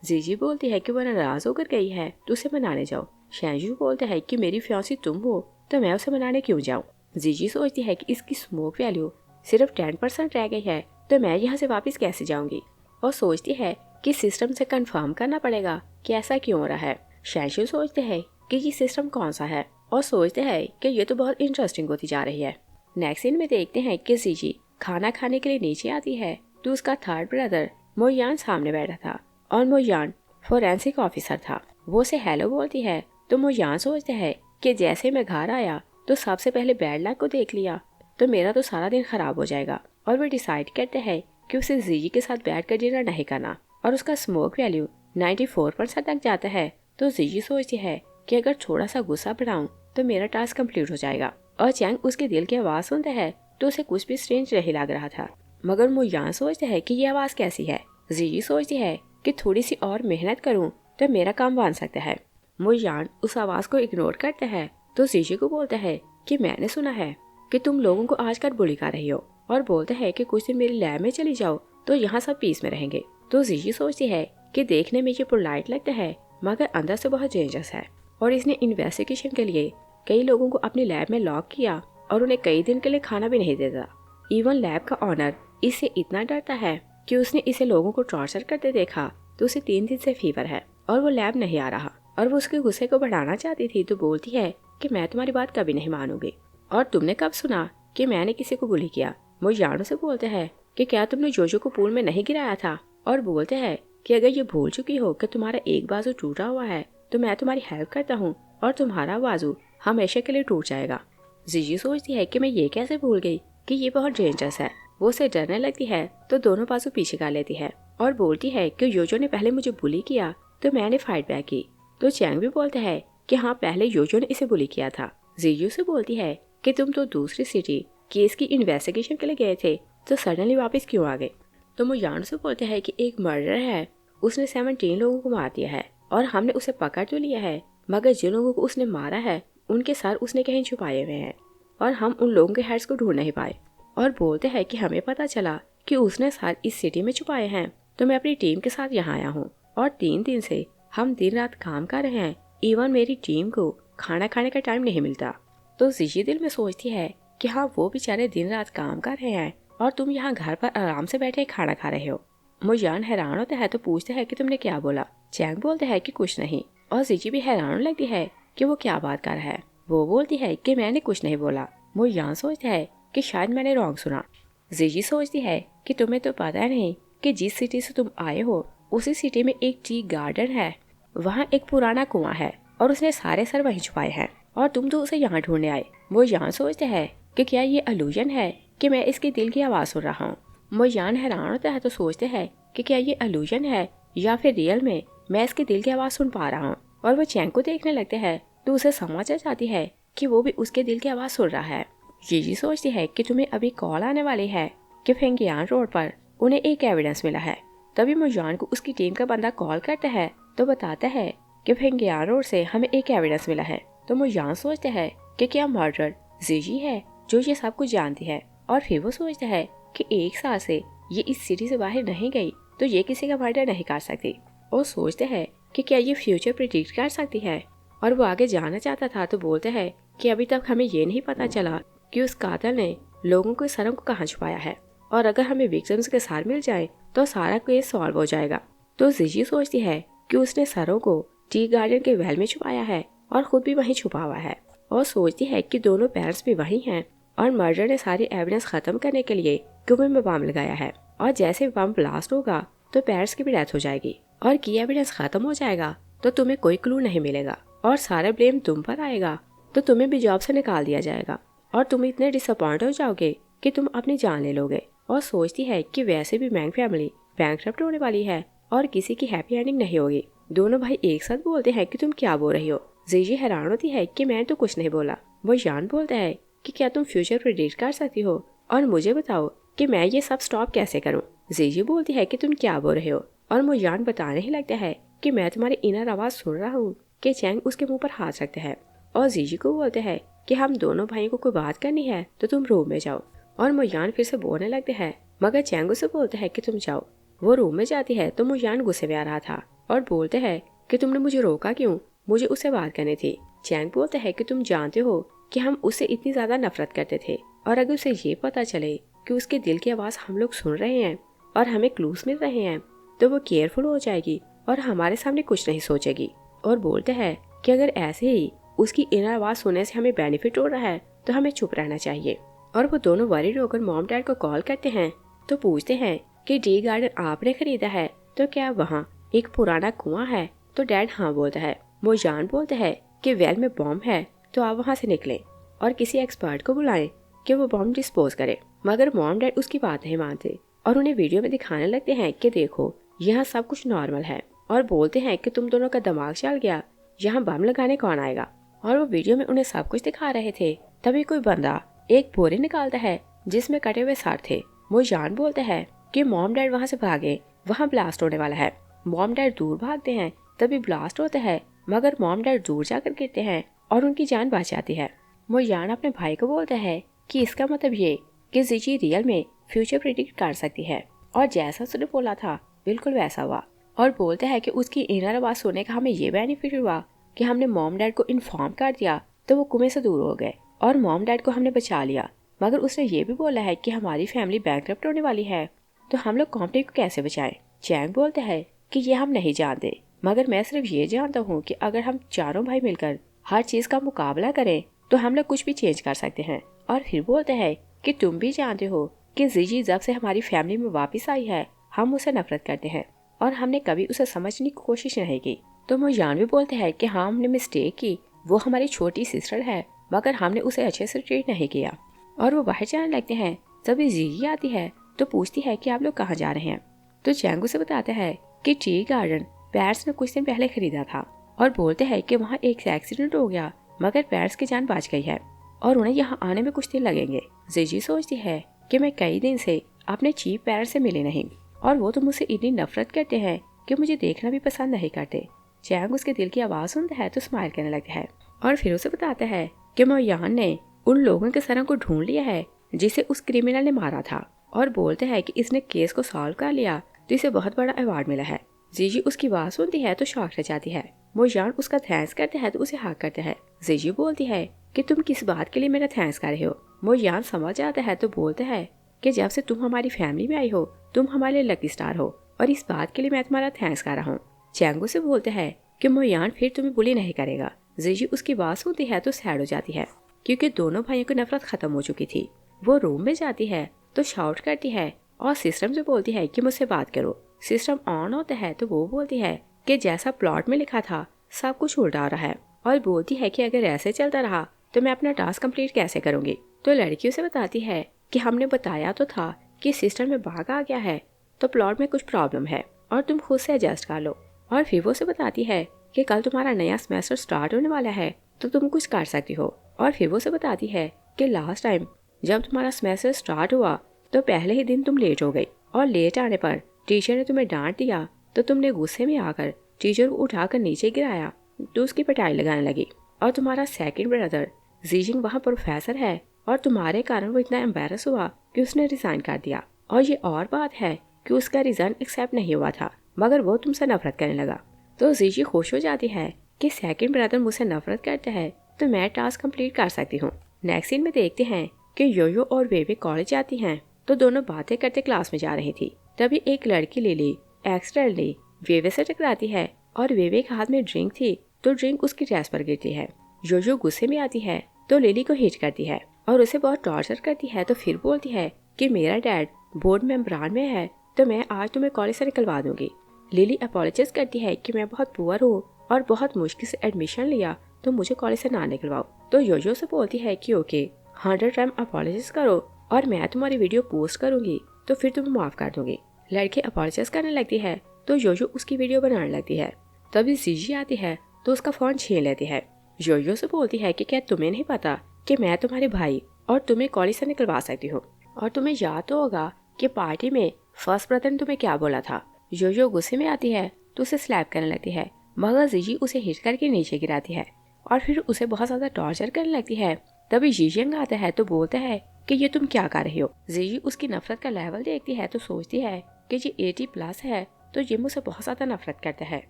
जीजी बोलती है कि वो नाराज होकर गई है तो उसे मनाने जाओ। शैंजू बोलता है कि मेरी फियांसी तुम हो तो मैं उसे मनाने क्यों जाऊँ। जीजी सोचती है कि इसकी स्मोक वैल्यू सिर्फ 10% रह गई है तो मैं यहाँ से वापस कैसे जाऊंगी, और सोचती है कि सिस्टम से कंफर्म करना पड़ेगा कि ऐसा क्यों हो रहा है। शैंशु सोचते हैं कि ये सिस्टम कौन सा है और सोचते हैं कि ये तो बहुत इंटरेस्टिंग होती जा रही है। नेक्स्ट सीन में देखते हैं कि जीजी खाना खाने के लिए नीचे आती है तो उसका थर्ड ब्रदर मोयान सामने बैठा था और मोयान फोरेंसिक ऑफिसर था। वो उसे हेलो बोलती है तो मोयान सोचते हैं कि जैसे मैं घर आया तो सबसे पहले बैड लक को देख लिया तो मेरा तो सारा दिन खराब हो जाएगा, और वो डिसाइड करते हैं कि उसे जीजी के साथ बैठकर डिनर नहीं करना, और उसका स्मोक वैल्यू 94% तक जाता है। तो जीजी सोचती है कि अगर थोड़ा सा गुस्सा बढ़ाऊं तो मेरा टास्क कंप्लीट हो जाएगा, और चैंग उसके दिल की आवाज सुनते हैं तो उसे कुछ भी स्ट्रेंज नहीं लग रहा था, मगर मोयान सोचते हैं कि ये आवाज कैसी है। जीजी सोचती है कि थोड़ी सी और मेहनत करूं तो मेरा काम बन सकता है। मोयान उस आवाज को इग्नोर करते हैं तो जीजी को बोलते हैं कि मैंने सुना है कि तुम लोगों को आजकल बुली कर रही हो, और बोलते हैं कि कुछ दिन मेरी लैब में चली जाओ तो यहाँ सब पीस में रहेंगे। तो जीजी सोचती है कि देखने में ये पोलाइट लगता है मगर अंदर से बहुत डेंजरस है, और इसने इन्वेस्टिगेशन के लिए कई लोगों को अपनी लैब में लॉक किया और उन्हें कई दिन के लिए खाना भी नहीं देता। इवन लैब का ऑनर इससे इतना डरता है कि उसने इसे लोगों को टॉर्चर करते देखा तो उसे 3 दिन से फीवर है और वो लैब नहीं आ रहा, और वो उसके गुस्से को बढ़ाना चाहती थी तो बोलती है कि मैं तुम्हारी बात कभी नहीं मानूंगी, और तुमने कब सुना कि मैंने किसी को बुली किया। वो यानो से बोलते हैं कि क्या तुमने जोजो को पूल में नहीं गिराया था, और बोलते हैं कि अगर ये भूल चुकी हो कि तुम्हारा एक बाजू टूटा हुआ है तो मैं तुम्हारी हेल्प करता हूँ और तुम्हारा बाजू हमेशा के लिए टूट जाएगा। जीजी सोचती है कि मैं ये कैसे भूल गई कि ये बहुत डेंजरस है। वो उसे डरने लगती है तो दोनों बाजू पीछे कर लेती है और बोलती है कि योजो ने पहले मुझे बुली किया तो मैंने फाइट बैक की। तो चैंग भी बोलता है कि हाँ, पहले योजो ने इसे बुली किया था। जीजू से बोलती है कि तुम तो दूसरी सिटी केस की इन्वेस्टिगेशन के लिए गए थे तो सडनली वापस क्यों आ गए। तो मोयान से बोलते हैं कि एक मर्डर है, उसने 17 लोगों को मार दिया है और हमने उसे पकड़ तो लिया है, मगर जिन लोगों को उसने मारा है उनके सर उसने कहीं छुपाए हुए हैं और हम उन लोगों के हेड्स को ढूंढ नहीं पाए। और बोलते हैं कि हमें पता चला कि उसने सर इस सिटी में छुपाए हैं तो मैं अपनी टीम के साथ यहाँ आया हूँ, और 3 दिन से हम दिन रात काम कर रहे हैं, इवन मेरी टीम को खाना खाने का टाइम नहीं मिलता। तो जीजी दिल में सोचती है कि हाँ, वो बेचारे दिन रात काम कर रहे हैं और तुम यहाँ घर पर आराम से बैठे खाना खा रहे हो। मोयान हैरान होता है तो पूछते हैं कि तुमने क्या बोला। चैंग बोलते हैं कि कुछ नहीं, और जीजी भी हैरान लगती है कि वो क्या बात कर रहा है। वो बोलती है कि मैंने कुछ नहीं बोला। मोयान सोचता है कि शायद मैंने रॉन्ग सुना। जीजी सोचती है कि तुम्हें तो पता नहीं कि जिस सिटी से तुम आए हो उसी सिटी में एक टी गार्डन है, वहाँ एक पुराना कुआं है और उसने सारे सर वहीं छुपाए हैं और तुम तो उसे यहाँ ढूंढने आए। मोयान सोचते हैं कि क्या ये इल्यूजन है कि मैं इसके दिल की आवाज सुन रहा हूँ। मोयान हैरान होता है तो सोचते हैं कि क्या ये इल्यूजन है या फिर रियल में मैं इसके दिल की आवाज सुन पा रहा हूँ। और वो चैंग को देखने लगते हैं तो उसे समझ आ जाती है कि वो भी उसके दिल की आवाज सुन रहा है। जीजी सोचती है कि तुम्हें अभी कॉल आने वाली है कि फेंगियान रोड पर उन्हें एक एविडेंस मिला है। तभी मोयान को उसकी टीम का बंदा कॉल करता है तो बताता है कि फेंगियान रोड से हमें एक एविडेंस मिला है। तो मोयान सोचते हैं कि क्या मर्डर जीजी है जो ये सब कुछ जानती है, और फिर वो सोचता है कि 1 साल से ये इस सिटी से बाहर नहीं गई तो ये किसी का मर्डर नहीं कर सकती। और सोचते हैं कि क्या ये फ्यूचर प्रिडिक्ट कर सकती है, और वो आगे जाना चाहता था तो बोलते हैं कि अभी तक हमें ये नहीं पता चला कि उस कातिल ने लोगों के सरों को कहाँ छुपाया है, और अगर हमें विक्टिम्स के सर मिल जाए तो सारा केस सॉल्व हो जाएगा। तो जीजी सोचती है कि उसने सरों को टी गार्डन के वेल में छुपाया है और खुद भी वहीं छुपा हुआ है, और सोचती है कि दोनों पेरेंट्स भी वहीं हैं और मर्डर ने सारी एविडेंस खत्म करने के लिए कुएं में बम लगाया है, और जैसे बम ब्लास्ट होगा तो पेरेंट्स की भी डेथ हो जाएगी और की एविडेंस खत्म हो जाएगा तो तुम्हें कोई क्लू नहीं मिलेगा और सारा ब्लेम तुम पर आएगा तो तुम्हें भी जॉब से निकाल दिया जाएगा और तुम इतने डिसअपॉइंट हो जाओगे कि तुम अपनी जान ले लोगे। और सोचती है कि वैसे भी मैंग फैमिली बैंकरप्ट होने वाली है और किसी की हैप्पी एंडिंग नहीं होगी। दोनों भाई एक साथ बोलते हैं कि तुम क्या बोल रही हो। जीजी हैरान होती है कि मैं तो कुछ नहीं बोला। वो यान बोलता है कि क्या तुम फ्यूचर प्रेडिक्ट कर सकती हो और मुझे बताओ कि मैं ये सब स्टॉप कैसे करूं। जीजी बोलती है कि तुम क्या बोल रहे हो, और मोयान बताने ही लगता है कि मैं तुम्हारी इनर आवाज सुन रहा हूँ कि चैंग उसके मुंह पर हाथ रखते हैं, और जीजी को बोलते हैं कि हम दोनों भाइयों को कोई बात करनी है तो तुम रूम में जाओ। और मोयान फिर से बोलने लगते हैं, मगर चैंग उसे बोलते हैं कि तुम जाओ। वो रूम में जाती है तो मोयान गुस्से में आ रहा था और बोलते हैं कि तुमने मुझे रोका क्यों, मुझे उससे बात करनी थी। चैंग बोलता है कि तुम जानते हो कि हम उससे इतनी ज्यादा नफरत करते थे, और अगर उसे ये पता चले कि उसके दिल की आवाज हम लोग सुन रहे हैं और हमें क्लूज मिल रहे हैं, तो वो केयरफुल हो जाएगी और हमारे सामने कुछ नहीं सोचेगी। और बोलते हैं कि अगर ऐसे ही उसकी इनर आवाज सुनने से हमें बेनिफिट हो रहा है तो हमें चुप रहना चाहिए। और वो दोनों वरीड होकर मॉम डैड को कॉल करते हैं तो पूछते हैं कि टी गार्डन आपने खरीदा है तो क्या वहाँ एक पुराना कुआं है। तो डैड हाँ बोलता है। मोजान बोलता है कि वेल में बॉम्ब है तो आप वहाँ से निकलें और किसी एक्सपर्ट को बुलाएं कि वो बॉम्ब डिस्पोज करे। मगर मॉम डैड उसकी बात नहीं मानते और उन्हें वीडियो में दिखाने लगते हैं कि देखो यहाँ सब कुछ नॉर्मल है, और बोलते हैं कि तुम दोनों का दिमाग चल गया, यहाँ बम लगाने कौन आएगा। और वो वीडियो में उन्हें सब कुछ दिखा रहे थे। तभी कोई बंदा एक बोरी निकालता है जिसमें कटे हुए सर थे। मोजान बोलता है कि मॉम डैड वहाँ से भागे, वहाँ ब्लास्ट होने वाला है। मॉम डैड दूर भागते हैं, तभी ब्लास्ट होता है, मगर मॉम डैड दूर जाकर गिरते हैं और उनकी जान बच जाती है। मोजान अपने भाई को बोलता है कि इसका मतलब ये कि जीजी रियल में फ्यूचर प्रेडिक्ट कर सकती है, और जैसा उसने बोला था बिल्कुल वैसा हुआ। और बोलता है कि उसकी इनर आवाज सुनने का हमें ये बेनिफिट हुआ कि हमने मॉम डैड को इन्फॉर्म कर दिया तो वो कुएं से दूर हो गए और मॉम डैड को हमने बचा लिया। मगर उसने ये भी बोला है कि हमारी फैमिली बैंकरप्ट होने वाली है, तो हम लोग कंपनी को कैसे बचाएं। चैंग बोलता है कि ये हम नहीं जानते, मगर मैं सिर्फ ये जानता हूँ कि अगर हम चारों भाई मिलकर हर चीज का मुकाबला करें तो हम लोग कुछ भी चेंज कर सकते हैं। और फिर बोलते हैं कि तुम भी जानते हो कि जीजी जब से हमारी फैमिली में वापस आई है हम उसे नफरत करते हैं और हमने कभी उसे समझने की कोशिश नहीं की। तो मोजान भी बोलते हैं कि हाँ हमने मिस्टेक की, वो हमारी छोटी सिस्टर है मगर हमने उसे अच्छे से ट्रीट नहीं किया। और वो बाहर जाने लगते हैं। तभी जीजी आती है तो पूछती है कि आप लोग कहाँ जा रहे हैं। तो चैंग उसे बताता है कि टी गार्डन पैर्स ने कुछ दिन पहले खरीदा था, और बोलते हैं कि वहाँ एक एक्सीडेंट हो गया मगर पैर्स की जान बच गई है और उन्हें यहाँ आने में कुछ दिन लगेंगे। जीजी सोचती है कि मैं कई दिन से अपने चीफ पैरेंट्स से मिली नहीं और वो तो मुझसे इतनी नफरत करते हैं कि मुझे देखना भी पसंद नहीं करते। चैंग उसके दिल की आवाज सुनता है तो स्माइल करने लगता है और फिर उसे बताता है कि मोयान ने उन लोगों के सरों को ढूंढ लिया है जिसे उस क्रिमिनल ने मारा था, और बोलते हैं कि इसने केस को सॉल्व कर लिया तो इसे बहुत बड़ा अवार्ड मिला है। जीजी उसकी बात सुनती है तो शॉक रह जाती है। मोयान उसका थैंक्स करता है तो उसे हक करता है। जीजी बोलती है कि तुम किस बात के लिए मेरा थैंक्स कर रहे हो। मोयान समझ जाता है तो बोलता है कि जब से तुम हमारी फैमिली में आई हो तुम हमारे लिए लकी स्टार हो और इस बात के लिए मैं तुम्हारा थैंक्स कर रहा हूँ। चैंगू से बोलते हैं कि मोयान फिर तुम्हें बुली नहीं करेगा। जीजी उसकी बात सुनती है तो सैड हो जाती है क्योंकि दोनों भाइयों की नफरत खत्म हो चुकी थी। वो रूम में जाती है तो शाउट करती है और सिस्टम से बोलती है कि मुझसे बात करो। सिस्टम ऑन होता है तो वो बोलती है कि जैसा प्लॉट में लिखा था सब कुछ उल्टा हो रहा है, और बोलती है कि अगर ऐसे चलता रहा तो मैं अपना टास्क कंप्लीट कैसे करूंगी। तो लड़की उसे बताती है कि हमने बताया तो था कि सिस्टम में बाग आ गया है तो प्लॉट में कुछ प्रॉब्लम है और तुम खुद से एडजस्ट कर लो। और फिर वो उसे बताती है कि कल तुम्हारा नया सेमेस्टर स्टार्ट होने वाला है तो तुम कुछ कर सकती हो। और फिर वो उसे बताती है कि लास्ट टाइम जब तुम्हारा सेमेस्टर स्टार्ट हुआ तो पहले ही दिन तुम लेट हो गई और लेट आने पर टीचर ने तुम्हें डांट दिया तो तुमने गुस्से में आकर टीचर को उठाकर नीचे गिराया तो उसकी पिटाई लगाने लगी। और तुम्हारा सेकंड ब्रदर जीजिंग वहाँ प्रोफेसर है और तुम्हारे कारण वो इतना एम्बेरस हुआ कि उसने रिजाइन कर दिया। और ये और बात है कि उसका रिजाइन एक्सेप्ट नहीं हुआ था मगर वो तुमसे नफरत करने लगा। तो जीजी खुश हो जाती है कि सेकंड ब्रदर मुझसे नफरत करता है तो मैं टास्क कंप्लीट कर सकती हूँ। नेक्स्ट सीन में देखते हैं कि योयो और वेवे कॉलेज जाती हैं तो दोनों बातें करते क्लास में जा रही थी। तभी एक लड़की लिली एक्सीडेंटली वेवे से टकराती है और वेवे के हाथ में ड्रिंक थी तो ड्रिंक उसकी ड्रेस पर गिरती है। योयो गुस्से में आती है तो लिली को हिट करती है और उसे बहुत टॉर्चर करती है। तो फिर बोलती है कि मेरा डैड बोर्ड मेंबरान में है तो मैं आज तुम्हें कॉलेज से निकलवा दूंगी। लिली अपोलोजाइज करती है कि मैं बहुत पुअर हूँ और बहुत मुश्किल से एडमिशन लिया तो मुझे कॉलेज से ना निकलवाओ। तो योयो से बोलती है कि ओके 100 टाइम अपोलोजाइज करो और मैं तुम्हारी वीडियो पोस्ट करूंगी तो फिर तुम्हें माफ कर दूंगी। लड़की अपोलोजाइज करने लगती है तो योयो उसकी वीडियो बनाने लगती है। तभी जीजी आती है तो उसका फोन छीन लेती है। योयो से बोलती है कि क्या तुम्हें नहीं पता कि मैं तुम्हारे भाई और तुम्हें कॉलेज से निकलवा सकती हूँ, और तुम्हें याद तो होगा कि पार्टी में फर्स्ट ब्रदर ने तुम्हें क्या बोला था। योयो गुस्से में आती है तो उसे स्लैप करने लगती है मगर जीजी उसे हिट करके नीचे गिराती है और फिर उसे बहुत ज्यादा टॉर्चर करने लगती है। तभी जीजिंग आता है तो बोलता है कि ये तुम क्या कर रही हो। जीजी उसकी नफरत का लेवल देखती है तो सोचती है कि ये 80+ है तो ये मुझसे बहुत ज्यादा नफरत करता है।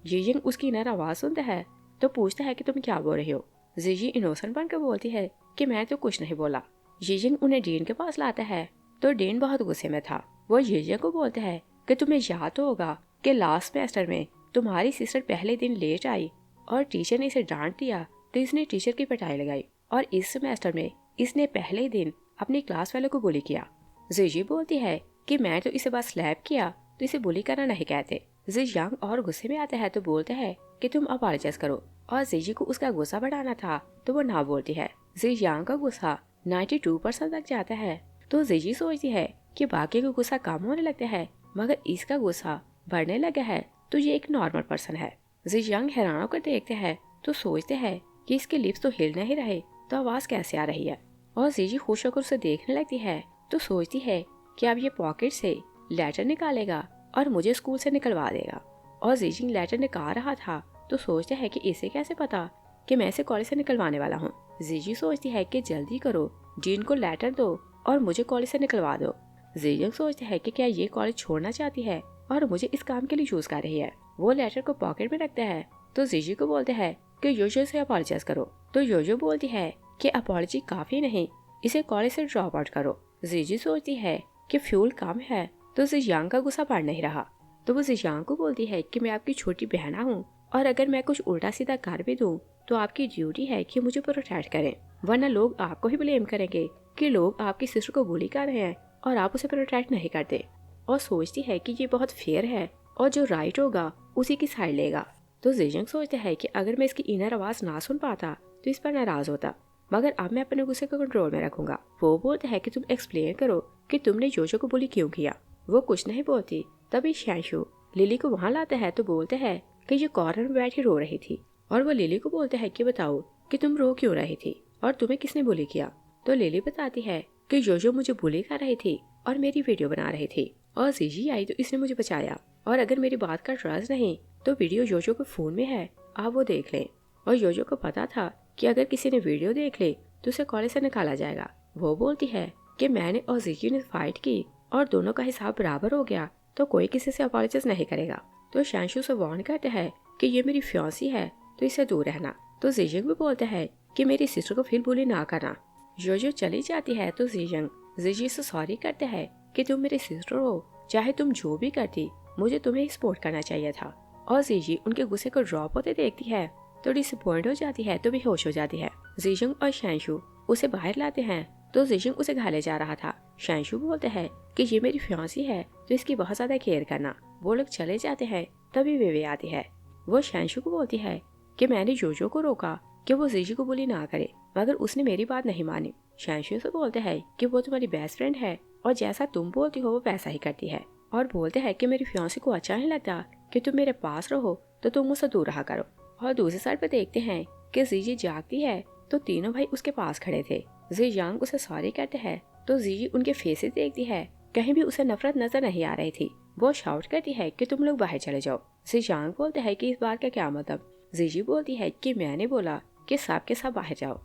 जीजिंग उसकी इनर आवाज सुनता है तो पूछता है कि तुम क्या बोल रही हो। जीजी इनोसेंट बनकर बोलती है कि मैं तो कुछ नहीं बोला। जीजिंग उन्हें डीन के पास लाता है तो डीन बहुत गुस्से में था। वो जीजिंग को बोलता है कि तुम्हें याद तो होगा कि लास्ट सेमेस्टर में तुम्हारी सिस्टर पहले दिन लेट आई और टीचर ने इसे डांट दिया तो इसने टीचर की पिटाई लगाई, और इस सेमेस्टर में इसने पहले दिन अपनी क्लास वालों को बुली किया। जीजी बोलती है कि मैं तो इसे बस स्लैप किया तो इसे बुली करना नहीं कहते। जीयांग और गुस्से में आता है तो बोलता है कि तुम अपॉलोजाइज करो, और जीजी को उसका गुस्सा बढ़ाना था तो वो ना बोलती है। जीयांग का गुस्सा 92% तक जाता है तो जीजी सोचती है कि बाकी का गुस्सा कम होने लगता है, मगर इसका गुस्सा बढ़ने लगा है तो ये एक नॉर्मल पर्सन है। जीयांग हैरान होकर देखते हैं तो सोचते हैं कि इसके लिप्स तो हिल नहीं रहे तो आवाज कैसे आ रही है, और जीजी खुश होकर उसे देखने लगती है तो सोचती है कि अब ये पॉकेट से लेटर निकालेगा और मुझे स्कूल से निकलवा देगा। और जीजिंग लेटर निकाल रहा था तो सोचते है कि इसे कैसे पता कि मैं इसे कॉलेज से निकलवाने वाला हूँ। जीजी सोचती है कि जल्दी करो, जीन को लेटर दो और मुझे कॉलेज से निकलवा दो। जीजिंग सोचती है कि क्या ये कॉलेज छोड़ना चाहती है और मुझे इस काम के लिए चूज कर रही है। वो लेटर को पॉकेट में रखता है तो जीजी को बोलते हैं कि योजो से अपॉलोजाइज करो, तो योजो बोलती है कि अपॉलोजी काफी नहीं, इसे कॉलेज से ड्रॉप आउट करो। जीजी सोचती है कि फ्यूल कम है तो जीयांग का गुस्सा बढ़ नहीं रहा, तो वो जीयांग को बोलती है कि मैं आपकी छोटी बहन हूँ और अगर मैं कुछ उल्टा सीधा कर भी दूँ तो आपकी ड्यूटी है कि मुझे प्रोटेक्ट करें, वरना लोग आपको ही ब्लेम करेंगे कि लोग आपकी सिस्टर को बुली कर रहे हैं और आप उसे प्रोटेक्ट नहीं करते। और सोचती है कि ये बहुत फेयर है और जो राइट होगा उसी की साइड लेगा। तो जीयांग सोचता है कि अगर मैं इसकी इनर आवाज ना सुन पाता तो इस पर नाराज होता, मगर अब मैं अपने गुस्से को कंट्रोल में रखूंगा। वो बोलता है कि तुम एक्सप्लेन करो कि तुमने जोजो को बुली क्यों किया। वो कुछ नहीं बोलती। तभी शैंशु लिली को वहाँ लाता है तो बोलते हैं कि ये कॉर्नर में बैठ के रो रही थी, और वो लिली को बोलते है कि बताओ कि तुम रो क्यों रही थी और तुम्हें किसने बुली किया। तो लिली बताती है कि जोजो मुझे बुली कर रही थी और मेरी वीडियो बना रही थी, और जीजी आई तो इसने मुझे बचाया, और अगर मेरी बात का ट्रस्ट नहीं तो वीडियो जोजो के फोन में है, आप वो देख लें। और जोजो को पता था कि अगर किसी ने वीडियो देख ले तो उसे कॉलेज से निकाला जाएगा। वो बोलती है कि मैंने और जीजी ने फाइट की और दोनों का हिसाब बराबर हो गया तो कोई किसी से अपॉलोजाइज नहीं करेगा। तो शैंशु से वार्न करता है कि ये मेरी फियांसी है तो इससे दूर रहना। तो जीजंग भी बोलता है कि मेरी सिस्टर को फिर बुली ना करना। जोजो चली जाती है तो जीजंग जीजी से सॉरी करते हैं कि तुम मेरी सिस्टर हो, चाहे तुम जो भी करती मुझे तुम्हें सपोर्ट करना चाहिए था। और जीजी उनके गुस्से को ड्रॉप होते देखती है तो डिसअपॉइंट हो जाती है तो बेहोश हो जाती है। जीजंग और शैंशु उसे बाहर लाते हैं तो जीजंग उसे घर ले जा रहा था। शैंशु बोलते हैं कि ये मेरी फियांसी है तो इसकी बहुत ज्यादा केयर करना। वो लोग चले जाते हैं तभी वे आती है। वो शैंशु को बोलती है कि मैंने जोजो को रोका कि वो जीजी को बुली ना करे, मगर उसने मेरी बात नहीं मानी। शैंशु से बोलते हैं कि वो तुम्हारी बेस्ट फ्रेंड है और जैसा तुम बोलती हो वो वैसा ही करती है, और बोलते हैं कि मेरी फियांसी को अच्छा नहीं लगता कि तुम मेरे पास रहो तो तुम मुझसे दूर रहा करो। और दूसरी साइड पे देखते हैं कि जीजी जागती है तो तीनों भाई उसके पास खड़े थे। जीयांग उसे सॉरी कहते हैं तो जीजी उनके फेसेस देखती है, कहीं भी उसे नफरत नजर नहीं आ रही थी। वो शाउट करती है कि तुम लोग बाहर चले जाओ। जीयांग बोलते हैं कि इस बात का क्या मतलब। जीजी बोलती है कि मैंने बोला कि सब के सब बाहर जाओ।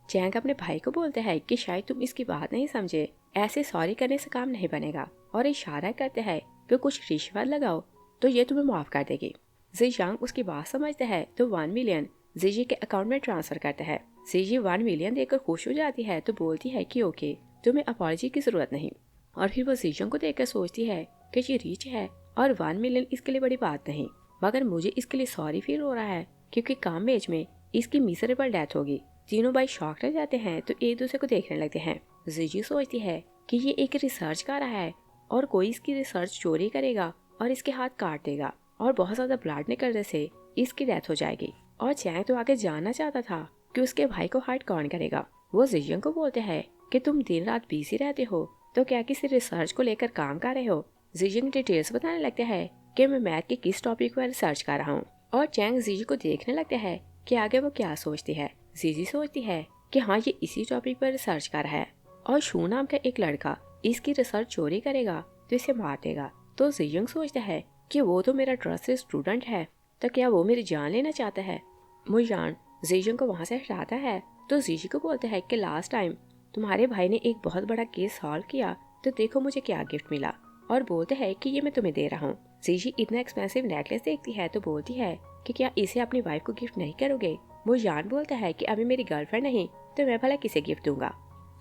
चैंग अपने भाई को बोलते हैं कि शायद तुम इसकी बात नहीं समझे, ऐसे सॉरी करने से काम नहीं बनेगा, और इशारा करते हैं कि कुछ रिश्वत लगाओ तो ये तुम्हें माफ कर देगी। जीयांग उसकी बात समझते हैं तो 1 मिलियन जीजी के अकाउंट में ट्रांसफर करता है। जीजी 1 मिलियन देकर खुश हो जाती है तो बोलती है कि ओके, तुम्हें अपॉलॉजी की जरूरत नहीं। और फिर वो जीजों को देखकर सोचती है कि ये रिच है और 1 मिलियन इसके लिए बड़ी बात नहीं, मगर मुझे इसके लिए सॉरी फील हो रहा है क्योंकि कम एज में इसकी मिजरेबल डेथ होगी। तीनों भाई शॉक रह जाते हैं तो एक दूसरे को देखने लगते हैं। जीजी सोचती है कि ये एक रिसर्च कर रहा है और कोई इसकी रिसर्च चोरी करेगा और इसके हाथ काट देगा और बहुत ज्यादा ब्लड निकलने से इसकी डेथ हो जाएगी। और चैंग तो आगे जानना चाहता था कि उसके भाई को हर्ट कौन करेगा। वो जीजंग को बोलते हैं कि तुम दिन रात बिजी रहते हो तो क्या किसी रिसर्च को लेकर काम कर रहे हो। जीजंग डिटेल्स बताने लगते हैं कि मैं मैथ के किस टॉपिक पर रिसर्च कर रहा हूँ, और चैंग जीजी को देखने लगते हैं कि आगे वो क्या सोचती है। जीजी सोचती है कि हाँ, ये इसी टॉपिक पर रिसर्च कर रहा है और शू नाम का एक लड़का इसकी रिसर्च चोरी करेगा तो इसे मार देगा। तो जीजंग सोचता है कि वो तो मेरा ट्रस्टेड स्टूडेंट है, तो क्या वो मेरी जान लेना चाहता है। मुजान जीजंग को वहाँ से हटाता है तो जीजी को बोलता है कि लास्ट टाइम तुम्हारे भाई ने एक बहुत बड़ा केस सॉल्व किया तो देखो मुझे क्या गिफ्ट मिला, और बोलते हैं कि ये मैं तुम्हें दे रहा हूँ। जीजी इतना एक्सपेंसिव नेकलेस देखती है तो बोलती है कि क्या इसे अपनी वाइफ को गिफ्ट नहीं करोगे। मुजान बोलता है कि अभी मेरी गर्लफ्रेंड नहीं तो मैं भला किसे गिफ्ट दूंगा।